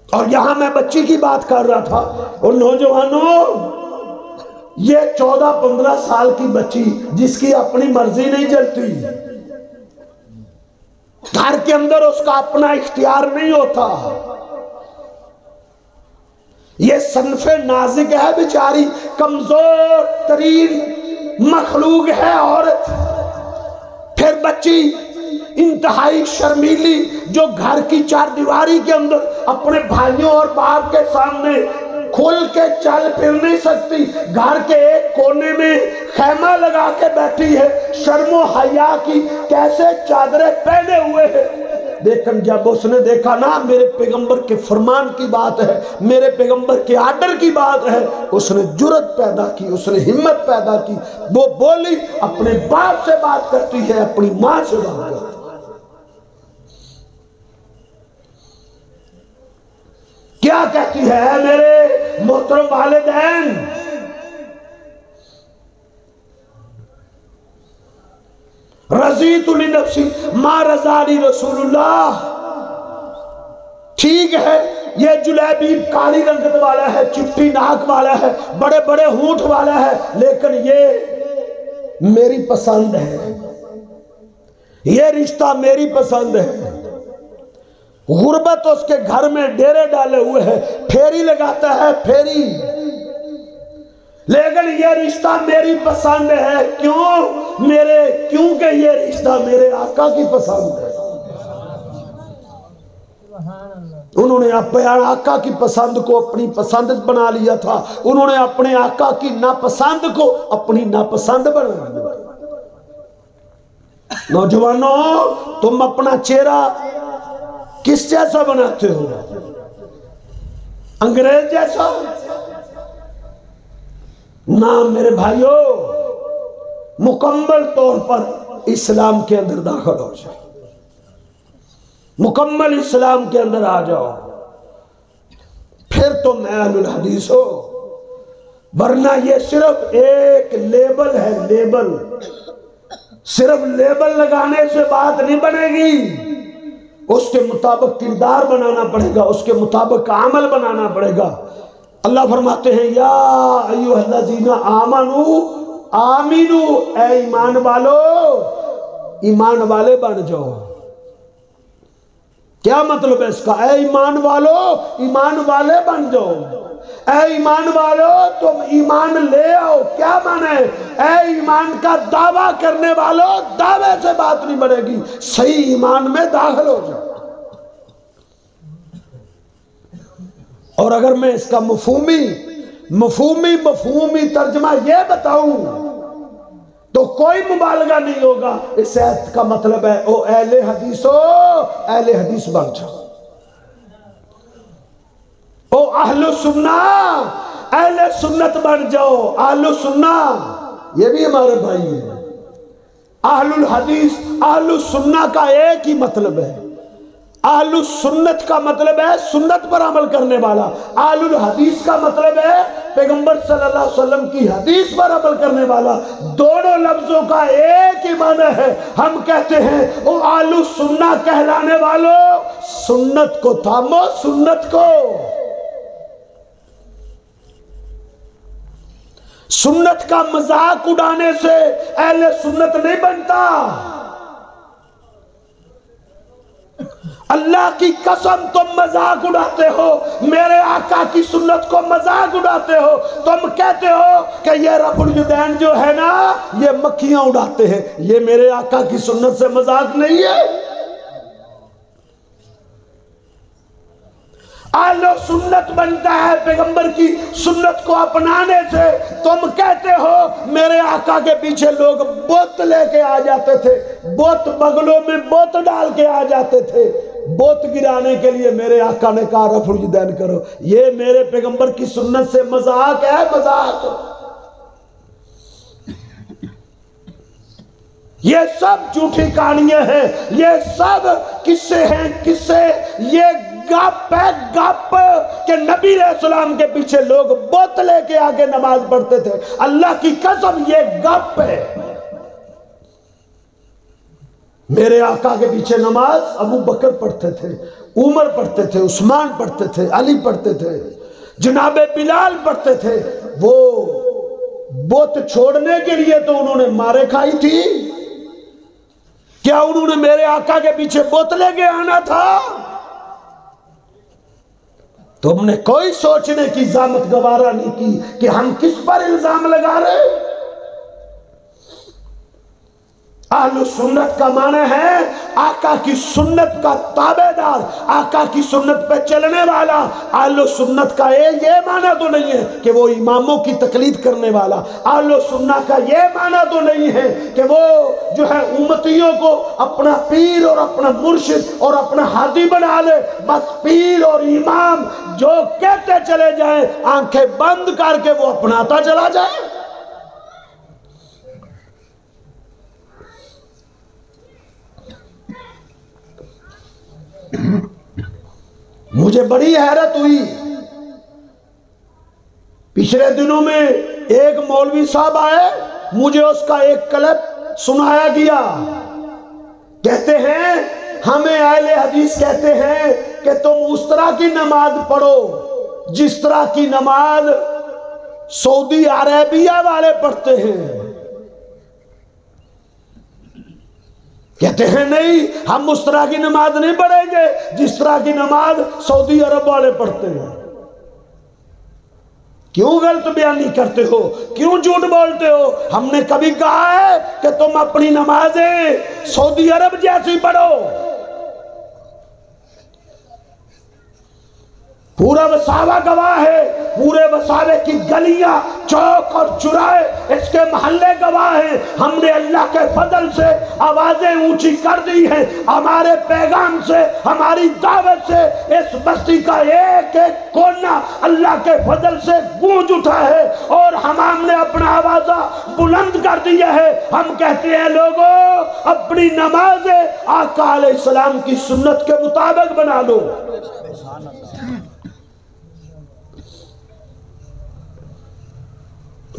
اور یہاں میں بچی کی بات کر رہا تھا، اور نوجوانوں، یہ 14-15 سال کی بچی جس کی اپنی مرضی نہیں چلتی، گھر کے اندر اس کا اپنا اختیار نہیں ہوتا، یہ صنف نازک ہے بیچاری، کمزور ترین مخلوق ہے عورت، پھر بچی انتہائی شرمیلی جو گھر کی چار دیواری کے اندر اپنے بھائیوں اور باپ کے سامنے کھل کے چل پھر نہیں سکتی، گھر کے ایک کونے میں خیمہ لگا کے بیٹھی ہے، شرم و حیا کی کیسے چادریں پہنے ہوئے ہے۔ لیکن جب اس نے دیکھا نا میرے پیغمبر کے فرمان کی بات ہے، میرے پیغمبر کے آرڈر کی بات ہے، اس نے جرت پیدا کی، اس نے ہمت پیدا کی، وہ بولی، اپنے باپ سے بات کرتی ہے، اپنی ماں سے بات کرتی ہے۔ کیا کہتی ہے؟ اے میرے محترم والدین، رضیت لنفسی ما رضانی رسول اللہ۔ ٹھیک ہے یہ جلیبی کالی رنگت والا ہے، چپٹی ناک والا ہے، بڑے بڑے ہونٹ والا ہے، لیکن یہ میری پسند ہے، یہ رشتہ میری پسند ہے۔ غربت اس کے گھر میں ڈیرے ڈالے ہوئے ہے، پھیری لگاتا ہے، پھیری، لیکن یہ رشتہ میری پسند ہے۔ کیونکہ یہ رشتہ میرے آقا کی پسند ہے۔ انہوں نے اپنے آقا کی پسند کو اپنی پسند بنا لیا تھا، انہوں نے اپنے آقا کی ناپسند کو اپنی ناپسند بنا لیا۔ نوجوانوں، تم اپنا چہرہ کس جیسا بناتے ہو؟ انگریز جیسا؟ نہ میرے بھائیوں، مکمل طور پر اسلام کے اندر داخل ہو جاؤ، مکمل اسلام کے اندر آ جاؤ، پھر تم اہل الحدیث ہو، ورنہ یہ صرف ایک لیبل ہے، لیبل، صرف لیبل لگانے سے بات نہیں بنے گی، اس کے مطابق کردار بنانا پڑے گا، اس کے مطابق عمل بنانا پڑے گا۔ اللہ فرماتے ہیں یا ایھا الذین آمنوا آمنوا، اے ایمان والو ایمان والے بن جاؤ۔ کیا مطلب ہے اس کا؟ اے ایمان والو ایمان والے بن جاؤ، اے ایمان والو تم ایمان لے آؤ۔ کیا معنی ہے؟ اے ایمان کا دعویٰ کرنے والو، دعوے سے بات نہیں بڑھے گی، صحیح ایمان میں داخل ہو جاؤ۔ اور اگر میں اس کا مفہومی ترجمہ یہ بتاؤں تو کوئی مبالغہ نہیں ہوگا، اس آیت کا مطلب ہے او اہل حدیث ہو، اہل حدیث بن جاؤ، او اہل سنہ، اہل سنت بن جاؤ، اہل سنہ یہ بھی ہمارے بھائی ہیں۔ اہل الحدیث اہل السنہ کا ایک ہی مطلب ہے، اہل السنت کا مطلب ہے سنت پر عمل کرنے والا، اہل الحدیث کا مطلب ہے پیغمبر صلی اللہ علیہ وسلم کی حدیث پر عمل کرنے والا۔ دونوں لفظوں کا ایک ہی معنی ہے۔ ہم کہتے ہیں او اہل السنہ کہلانے والوں، سنت کو تھامو، سنت کو، سنت کا مذاق اڑانے سے اہل سنت نہیں بنتا۔ اللہ کی قسم تم مذاق اڑاتے ہو، میرے آقا کی سنت کو مذاق اڑاتے ہو، تم کہتے ہو کہ یہ رفع الیدین جو ہے نا یہ مکھیاں اڑاتے ہیں، یہ میرے آقا کی سنت سے مذاق نہیں ہے۔ اہل سنت بنتا ہے پیغمبر کی سنت کو اپنانے سے۔ تم کہتے ہو میرے آقا کے پیچھے لوگ بت لے کے آ جاتے تھے، بت بغلوں میں بت ڈال کے آ جاتے تھے، بت گرانے کے لیے میرے آقا نے کہا رفع الیدین کرو۔ یہ میرے پیغمبر کی سنت سے مذاق ہے، مذاق۔ یہ سب جھوٹی کہانیاں ہیں، یہ سب قصے ہیں، قصے، یہ گپ ہے، گپ کہ نبی علیہ السلام کے پیچھے لوگ بت لے کے آگے نماز پڑھتے تھے۔ اللہ کی قسم یہ گپ ہے۔ میرے آقا کے پیچھے نماز ابو بکر پڑھتے تھے، عمر پڑھتے تھے، عثمان پڑھتے تھے، علی پڑھتے تھے، جناب بلال پڑھتے تھے۔ وہ بت چھوڑنے کے لیے تو انہوں نے مارے کھائی تھی، کیا انہوں نے میرے آقا کے پیچھے بت لے کے آنا تھا؟ تم نے کوئی سوچنے کی زحمت گوارا نہیں کی کہ ہم کس پر الزام لگا رہے ہیں۔ اہل سنت کا معنی ہے آقا کی سنت کا تابع دار، آقا کی سنت پہ چلنے والا۔ اہل سنت کا یہ معنی تو نہیں ہے کہ وہ اماموں کی تقلید کرنے والا، اہل سنت کا یہ معنی تو نہیں ہے کہ وہ جو ہے امتیوں کو اپنا پیر اور اپنا مرشد اور اپنا ہادی بنا لے، بس پیر اور امام جو کہتے چلے جائیں، آنکھیں بند کر کے وہ اپناتا چلا جائے۔ مجھے بڑی حیرت ہوئی، پچھلے دنوں میں ایک مولوی صاحب آئے، مجھے اس کا ایک کلپ سنایا گیا، کہتے ہیں ہمیں اہل حدیث کہتے ہیں کہ تم اس طرح کی نماز پڑھو جس طرح کی نماز سعودی عربیہ والے پڑھتے ہیں۔ کہتے ہیں نہیں، ہم اس طرح کی نماز نہیں پڑھیں گے جس طرح کی نماز سعودی عرب والے پڑھتے ہیں۔ کیوں غلط بیانی کرتے ہو؟ کیوں جھوٹ بولتے ہو؟ ہم نے کبھی کہا ہے کہ تم اپنی نمازیں سعودی عرب جیسی پڑھو؟ پورا وساوہ گواہ ہے، پورے وساوے کی گلیاں، چوک اور چوراہے اس کے محلے گواہ ہیں۔ ہم نے اللہ کے فضل سے آوازیں اونچی کر دی ہیں، ہمارے پیغام سے، ہماری دعوت سے اس بستی کا ایک ایک کونا اللہ کے فضل سے گونج اٹھا ہے، اور ہم نے اپنا آوازہ بلند کر دیا ہے۔ ہم کہتے ہیں لوگوں اپنی نمازیں آقا علیہ السلام کی سنت کے مطابق بنا لو۔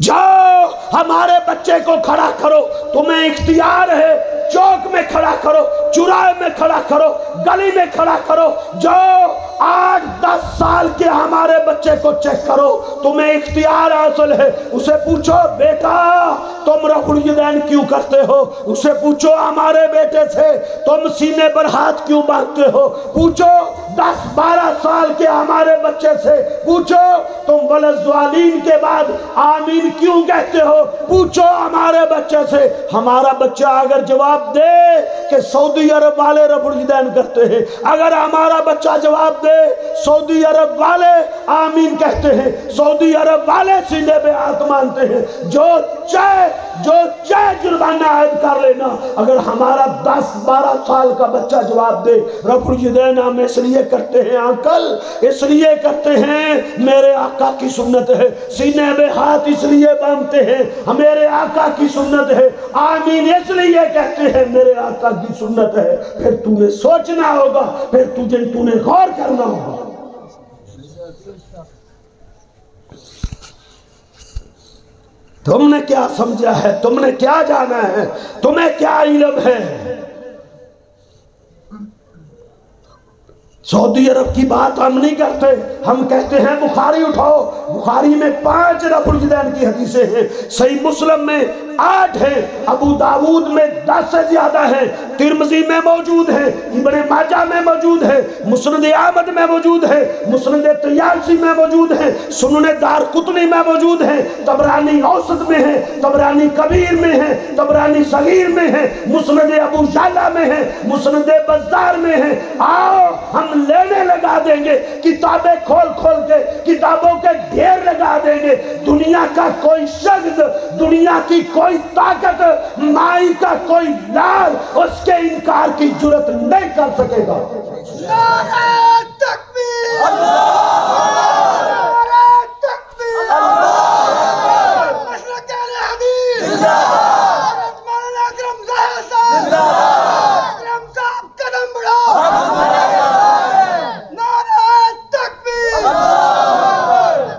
جاؤ ہمارے بچے کو کھڑا کرو، تمہیں اختیار ہے، چوک میں کھڑا کرو، چوراہے میں کھڑا کرو، گلی میں کھڑا کرو، جاؤ 8-10 سال کے ہمارے بچے کو چیک کرو، تمہیں اختیار حاصل ہے۔ اسے پوچھو بیٹا تم رفع الیدین کیوں کرتے ہو؟ اسے پوچھو ہمارے بیٹے سے تم سینے پر ہاتھ کیوں باندھتے ہو؟ پوچھو 10-12 سال کے ہمارے بچے سے، پوچھو تم وللضالین کے بعد آمین کیوں کہتے ہو؟ پوچھو ہمارے بچے سے۔ ہمارا بچہ اگر جواب دے کہ سعودی سعودی عرب والے رفع الیدین کرتے ہیں، اگر ہمارا بچہ جواب دے سعودی عرب والے آمین کہتے ہیں، سعودی عرب والے سینے پہ ہاتھ مانتے ہیں، جو چاہے جرمانہ عائد کر لینا۔ اگر ہمارا 10-12 سال کا بچہ جواب دے رفع الیدین ہم اس لیے کرتے ہیں انکل، اس لیے کرتے ہیں میرے آقا کی سنت ہے، سینے میں ہاتھ اس لیے باندھتے ہیں میرے آقا کی سنت ہے، آمین اس لیے کہتے ہیں میرے آقا کی سنت ہے، پھر تو نے سوچنا ہوگا، پھر تو نے غور کرنا ہوگا۔ تم نے کیا سمجھا ہے، تم نے کیا جانا ہے، تمہیں کیا علم ہے؟ سعودی عرب کی بات ہم نہیں کرتے، ہم کہتے ہیں بخاری اٹھاؤ، بخاری میں 5 رفع الیدین کی حدیثیں ہیں، صحیح مسلم میں 8 ہیں، ابو داود میں 10 سے زیادہ ہیں، ترمذی میں موجود ہے، ابن ماجہ میں موجود ہے، مسند احمد میں موجود ہے، مسند طیالسی میں موجود ہے، سنن دارقطنی میں موجود ہے، طبرانی اوسط میں ہے، طبرانی کبیر میں ہے، طبرانی صغیر میں ہے، مسند ابو یعلا میں ہے، مسند بزار میں ہے۔ آؤ ہم لینے لگا دیں گے، کتابیں کھول کھول کے کتابوں کے ڈھیر لگا دیں گے، دنیا کا کوئی شخص، دنیا کی کوئی طاقت، مائی کا کوئی لال اس کے انکار کی جرت نہیں کر سکے گا۔ نعرہ تکبیر! نعرہ تکبیر! مشرق اہل حدیث! حضرت مولانا اکرم ظاہر صاحب! اکرم صاحب قدم بڑھاؤ! نعرہ تکبیر!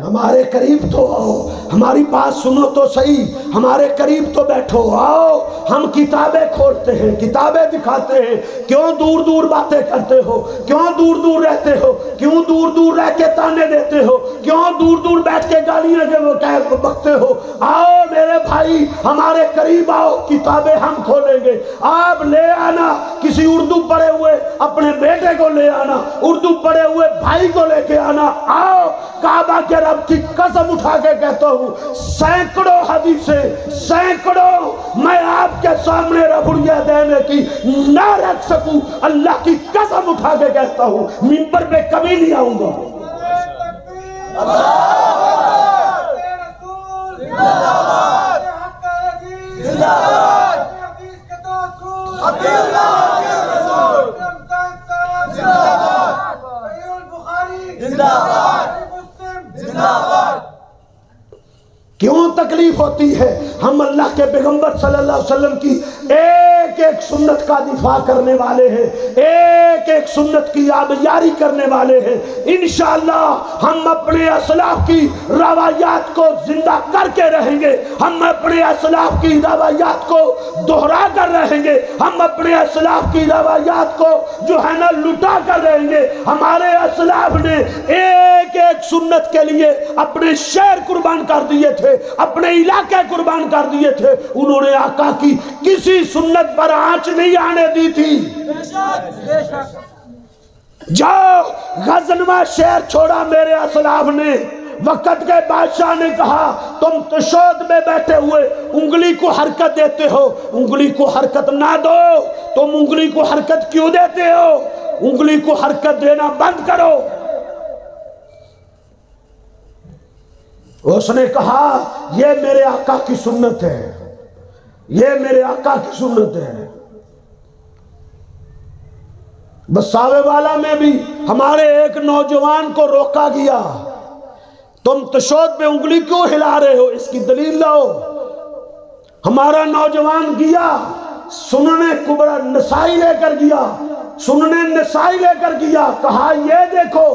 ہمارے قریب تو آؤ، ہماری بات سنو تو صحیح، ہمارے قریب تو بیٹھو، آؤ ہم کتابیں کھولتے ہیں، کتابیں دکھاتے ہیں۔ کیوں دور دور باتیں کرتے ہو؟ کیوں دور دور رہتے ہو؟ کیوں دور دور رہ کے تانے دیتے ہو؟ کیوں دور دور بیٹھ کے گالیاں بکتے ہو؟ آؤ میرے بھائی ہمارے قریب آؤ، کتابیں ہم کھولیں گے، آپ لے آنا، کسی اردو پڑھے ہوئے اپنے بیٹے کو لے آنا، اردو پڑھے ہوئے بھائی کو لے کے آنا۔ آؤ کعبہ کے رب کی قسم اٹھا کے کہتا ہوں، سینکڑوں حدیثیں، سینکڑوں میں آپ کے سامنے رفع الیدین کی نہ رکھ سکوں، اللہ کی قسم اٹھا کے کہتا ہوں منبر پہ کبھی نہیں آؤں گا۔ کیوں تکلیف ہوتی ہے؟ ہم اللہ کے پیغمبر صلی اللہ علیہ وسلم کی ایک ایک سنت کا دفاع کرنے والے ہیں، ایک ایک سنت کی آبیاری کرنے والے ہیں۔ انشاءاللہ ہم اپنے اسلاف کی روایات کو زندہ کر کے رہیں گے، ہم اپنے اسلاف کی روایات کو دہرا کر رہیں گے، ہم اپنے اسلاف کی روایات کو جو ہے نا لٹا کر رہیں گے۔ ہمارے اسلاف نے ایک ایک سنت کے لیے اپنے شہر قربان کر دیے تھے، اپنے علاقے قربان کر دیے تھے، انہوں نے آقا کی کسی سنت پر آنچ نہیں آنے دی تھی۔ جاؤ غزنوہ شہر چھوڑا میرے اسلاف نے، وقت کے بادشاہ نے کہا تم تشود میں بیٹھے ہوئے انگلی کو حرکت دیتے ہو، انگلی کو حرکت نہ دو، تم انگلی کو حرکت کیوں دیتے ہو؟ انگلی کو حرکت دینا بند کرو۔ اس نے کہا یہ میرے آقا کی سنت ہے، یہ میرے آقا کی سنت ہے۔ بساوے والا میں بھی ہمارے ایک نوجوان کو روکا گیا، تم تشود میں انگلی کیوں ہلا رہے ہو؟ اس کی دلیل لاؤ۔ ہمارا نوجوان گیا، سنن کبریٰ نسائی لے کر گیا، سنن نسائی لے کر گیا، کہا یہ دیکھو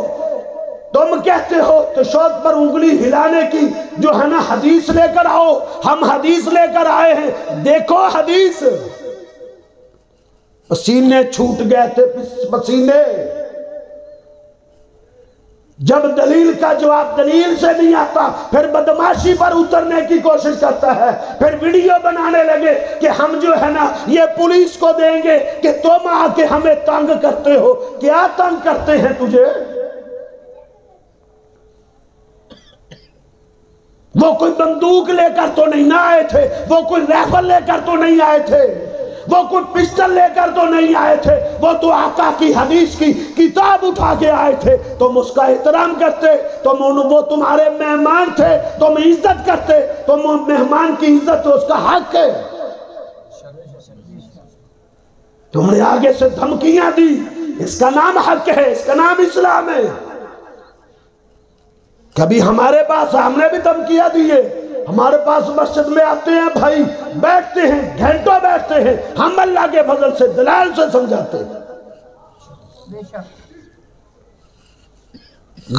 تم کہتے ہو تشود پر انگلی ہلانے کی جو ہے نا حدیث لے کر آؤ، ہم حدیث لے کر آئے ہیں، دیکھو حدیث۔ پسینے چھوٹ گئے تھے، پسینے۔ جب دلیل کا جواب دلیل سے نہیں آتا پھر بدماشی پر اترنے کی کوشش کرتا ہے، پھر ویڈیو بنانے لگے کہ ہم جو ہے نا یہ پولیس کو دیں گے کہ تم آ کے ہمیں تنگ کرتے ہو۔ کیا تنگ کرتے ہیں تجھے؟ وہ کوئی بندوق لے کر تو نہیں آئے تھے، وہ کوئی رائفل لے کر تو نہیں آئے تھے، وہ کوئی پسٹل لے کر تو نہیں آئے تھے، وہ تو آقا کی حدیث کی کتاب اٹھا کے آئے تھے، تم اس کا احترام کرتے، وہ تمہارے مہمان تھے، تم عزت کرتے، تم مہمان کی عزت اس کا حق ہے۔ تم نے آگے سے دھمکیاں دی، اس کا نام حق ہے، اس کا نام اسلام ہے۔ کبھی ہمارے پاس ہم نے بھی دھمکیاں دیے، ہمارے پاس مسجد میں آتے ہیں بھائی، بیٹھتے ہیں گھنٹوں بیٹھتے ہیں، ہم اللہ کے فضل سے دلائل سے سمجھاتے ہیں۔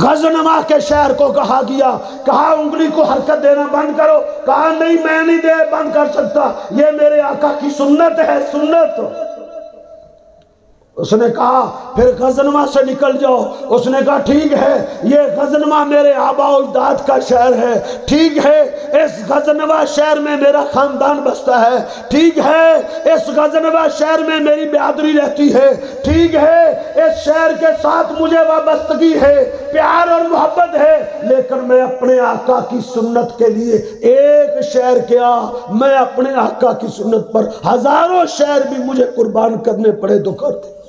غزنویٰ کے شہر کو کہا گیا، کہا انگلی کو حرکت دینا بند کرو، کہا نہیں میں نہیں بند کر سکتا، یہ میرے آقا کی سنت ہے، سنت۔ اس نے کہا پھر غزنویٰ سے نکل جاؤ، اس نے کہا ٹھیک ہے، یہ غزنویٰ میرے آباء و اجداد کا شہر ہے، ٹھیک ہے اس غزنویٰ شہر میں میرا خاندان بستا ہے، ٹھیک ہے اس غزنویٰ شہر میں میری بہادری رہتی ہے، ٹھیک ہے اس شہر کے ساتھ مجھے وابستگی ہے، پیار اور محبت ہے، لیکن میں اپنے آقا کی سنت کے لیے ایک شہر کیا، میں اپنے آقا کی سنت پر ہزاروں شہر بھی مجھے قربان کرنے پڑے تو کرتے۔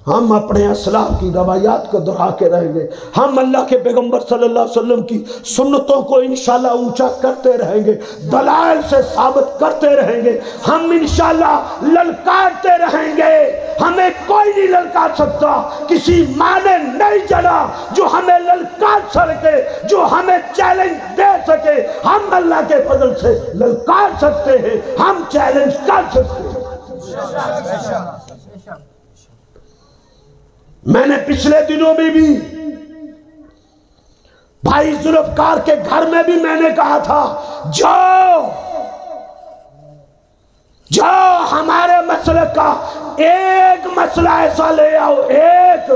ہم اپنے اسلاف کی روایات کو دہرا کے رہیں گے، ہم اللہ کے پیغمبر صلی اللہ علیہ وسلم کی سنتوں کو انشاءاللہ اونچا کرتے رہیں گے، دلائل سے ثابت کرتے رہیں گے، ہم انشاءاللہ للکارتے رہیں گے، ہمیں کوئی نہیں للکار سکتا، کسی ماں نے نہیں جڑا جو ہمیں للکار سکے، جو ہمیں چیلنج دے سکے، ہم اللہ کے فضل سے للکار سکتے ہیں، ہم چیلنج کر سکتے ہیں۔ میں نے پچھلے دنوں میں بھی بھائی ذوالفقار کے گھر میں بھی میں نے کہا تھا جو ہمارے مسئلے کا ایک مسئلہ ایسا لے آؤ، ایک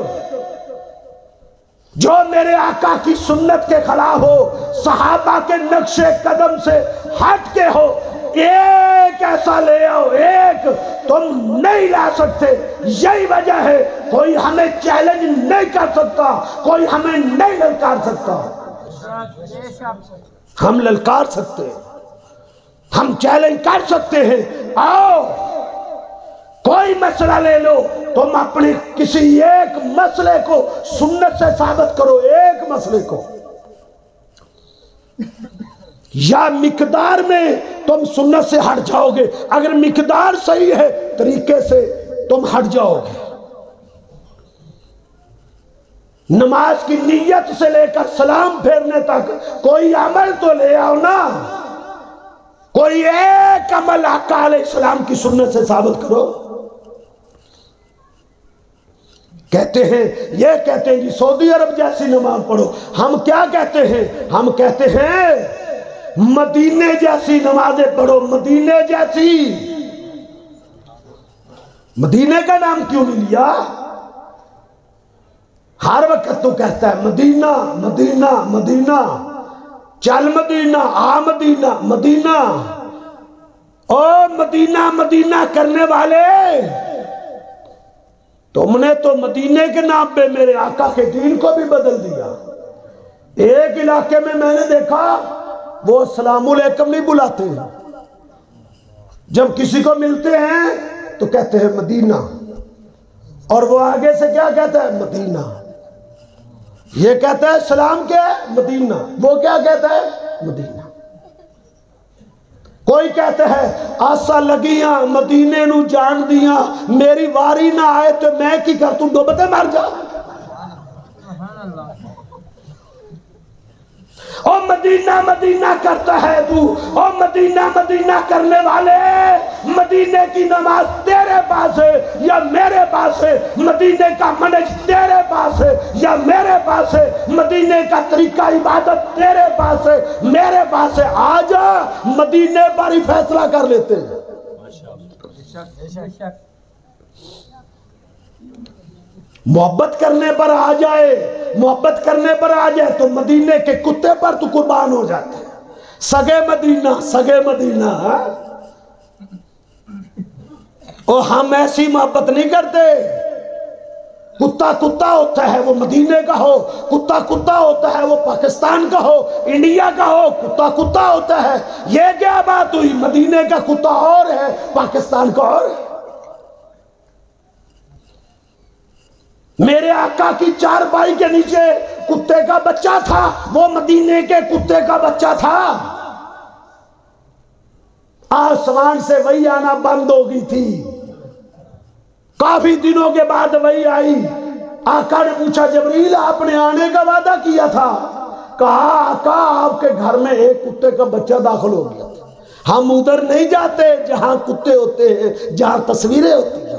جو میرے آقا کی سنت کے خلاف ہو، صحابہ کے نقش قدم سے ہٹ کے ہو، ایک ایسا لے آؤ، ایک تم نہیں لا سکتے۔ یہی وجہ ہے کوئی ہمیں چیلنج نہیں کر سکتا، کوئی ہمیں نہیں للکار سکتا۔ ہم للکار سکتے ہیں، ہم چیلنج کر سکتے ہیں، آؤ کوئی مسئلہ لے لو، تم اپنے کسی ایک مسئلے کو سنت سے ثابت کرو، ایک مسئلے کو، یا مقدار میں تم سنت سے ہٹ جاؤ گے، اگر مقدار صحیح ہے طریقے سے تم ہٹ جاؤ گے۔ نماز کی نیت سے لے کر سلام پھیرنے تک کوئی عمل تو لے آؤ نا، کوئی ایک عمل آقا علیہ السلام کی سنت سے ثابت کرو۔ کہتے ہیں یہ کہتے ہیں جی سعودی عرب جیسی نماز پڑھو، ہم کیا کہتے ہیں؟ ہم کہتے ہیں مدینے جیسی نمازیں پڑھو، مدینے جیسی۔ مدینے کا نام کیوں نہیں لیا؟ ہر وقت تو کہتا ہے مدینہ مدینہ مدینہ، چل مدینہ، آ مدینہ مدینہ۔ او مدینہ مدینہ کرنے والے، تم نے تو مدینے کے نام پہ میرے آقا کے دین کو بھی بدل دیا۔ ایک علاقے میں نے دیکھا وہ السلام علیکم نہیں بلاتے، جب کسی کو ملتے ہیں تو کہتے ہیں مدینہ، اور وہ آگے سے کیا کہتا ہے؟ مدینہ۔ یہ کہتا ہے سلام کیا ہے؟ مدینہ۔ وہ کیا کہتا ہے؟ مدینہ۔ کوئی کہتا ہے آسا لگیاں مدینے نو جان دیاں، میری واری نہ آئے تو میں کی کر تم دو بتے مر جا۔ او مدینہ مدینہ کرتا ہے تو، او مدینہ مدینہ کرنے والے، مدینے کی نماز تیرے پاس ہے یا میرے پاس ہے؟ مدینے کا منہج تیرے پاس ہے یا میرے پاس ہے؟ مدینے کا طریقہ عبادت تیرے پاس ہے میرے پاس ہے؟ آج مدینے پر ہی فیصلہ کر لیتے ہیں۔ محبت کرنے پر آ جائے، محبت کرنے پر آ جائے تو مدینے کے کتے پر تو قربان ہو جاتے ہیں۔ سگے مدینہ، سگے مدینہ۔ اور ہم ایسی محبت نہیں کرتے، کتا کتا ہوتا ہے وہ مدینے کا ہو، کتا کتا ہوتا ہے وہ پاکستان کا ہو، انڈیا کا ہو، کتا کتا ہوتا ہے۔ یہ کیا بات ہوئی؟ مدینے کا کتا اور ہے، پاکستان کا اور ہے۔ میرے آقا کی چارپائی کے نیچے کتے کا بچہ تھا، وہ مدینے کے کتے کا بچہ تھا۔ آسمان سے وہی آنا بند ہو گئی تھی، کافی دنوں کے بعد وہی آئی۔ آقا نے پوچھا جبریل آپ نے آنے کا وعدہ کیا تھا؟ کہا آقا آپ کے گھر میں ایک کتے کا بچہ داخل ہو گیا تھا، ہم ادھر نہیں جاتے جہاں کتے ہوتے ہیں، جہاں تصویریں ہوتی ہیں۔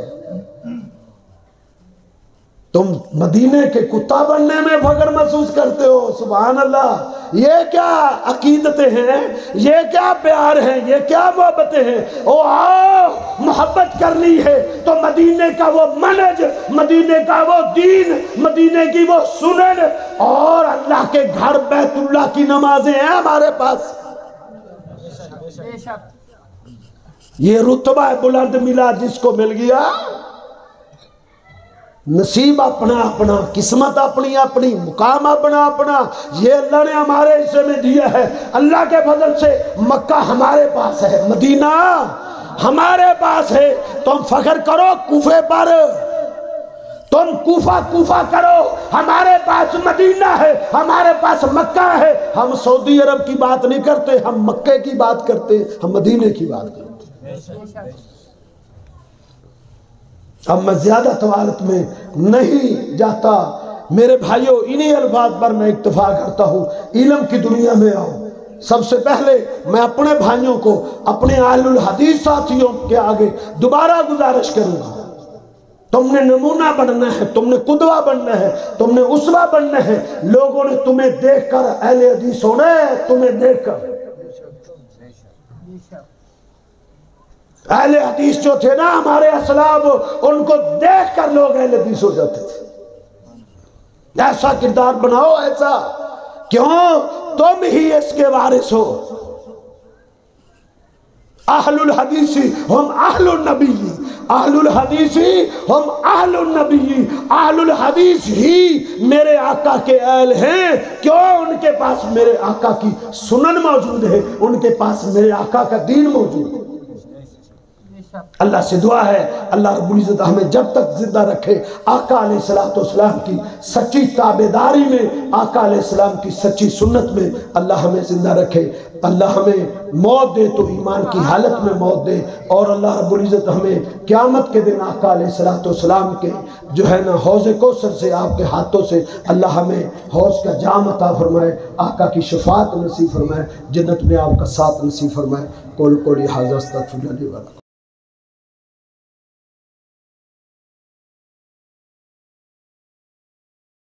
تم مدینے کے کتا بننے میں فخر محسوس کرتے ہو، سبحان اللہ۔ یہ کیا عقیدتیں ہیں، یہ کیا پیار ہیں، یہ کیا محبتیں ہیں۔ او آؤ محبت کرنی ہے تو مدینے کا وہ منہج، مدینے کا وہ دین، مدینے کی وہ سنن، اور اللہ کے گھر بیت اللہ کی نمازیں ہیں ہمارے پاس۔ یہ رتبہ بلند ملا جس کو مل گیا، نصیب اپنا اپنا، قسمت اپنی اپنی، مقام اپنا اپنا، یہ اللہ نے ہمارے حصے میں دیا ہے۔ اللہ کے فضل سے مکہ ہمارے پاس ہے، مدینہ ہمارے پاس ہے۔ تم فخر کرو کوفے پر، تم کوفہ کرو، ہمارے پاس مدینہ ہے، ہمارے پاس مکہ ہے۔ ہم سعودی عرب کی بات نہیں کرتے، ہم مکے کی بات کرتے، ہم مدینے کی بات کرتے۔ اب میں زیادہ طوالت میں نہیں جاتا میرے بھائیوں، انہی الفاظ پر میں اکتفا کرتا ہوں۔ علم کی دنیا میں آؤ، سب سے پہلے میں اپنے بھائیوں کو، اپنے اہل الحدیث ساتھیوں کے آگے دوبارہ گزارش کروں گا، تم نے نمونہ بننا ہے، تم نے قدوہ بننا ہے، تم نے اسوہ بننا ہے۔ لوگوں نے تمہیں دیکھ کر اہل حدیث ہونا ہے، تمہیں دیکھ کر۔ اہل حدیث جو تھے نا ہمارے اسلاف، ان کو دیکھ کر لوگ اہل حدیث ہو جاتے تھے۔ ایسا کردار بناؤ، ایسا کیوں؟ تم ہی اس کے وارث ہو۔ اہل الحدیث ہم اہل النبی، اہل الحدیث ہم اہل النبی، اہل الحدیث ہی میرے آقا کے اہل ہیں۔ کیوں؟ ان کے پاس میرے آقا کی سنن موجود ہے، ان کے پاس میرے آقا کا دین موجود ہے۔ اللہ سے دعا ہے اللہ رب العزت ہمیں جب تک زندہ رکھے آقا علیہ السلام کی سچی تابعداری میں، آقا علیہ السلام کی سچی سنت میں اللہ ہمیں زندہ رکھے۔ اللہ ہمیں موت دے تو ایمان کی حالت میں موت دے، اور اللہ رب العزت ہمیں قیامت کے دن آقا علیہ السلام کے جو ہے نا حوض کوثر سے، آپ کے ہاتھوں سے اللہ ہمیں حوض کا جام عطا فرمائے، آقا کی شفاعت نصیب فرمائے، جنت میں آپ کا ساتھ نصیب فرمائے۔ قول قولی ھذا استغفر اللہ لی ولکم۔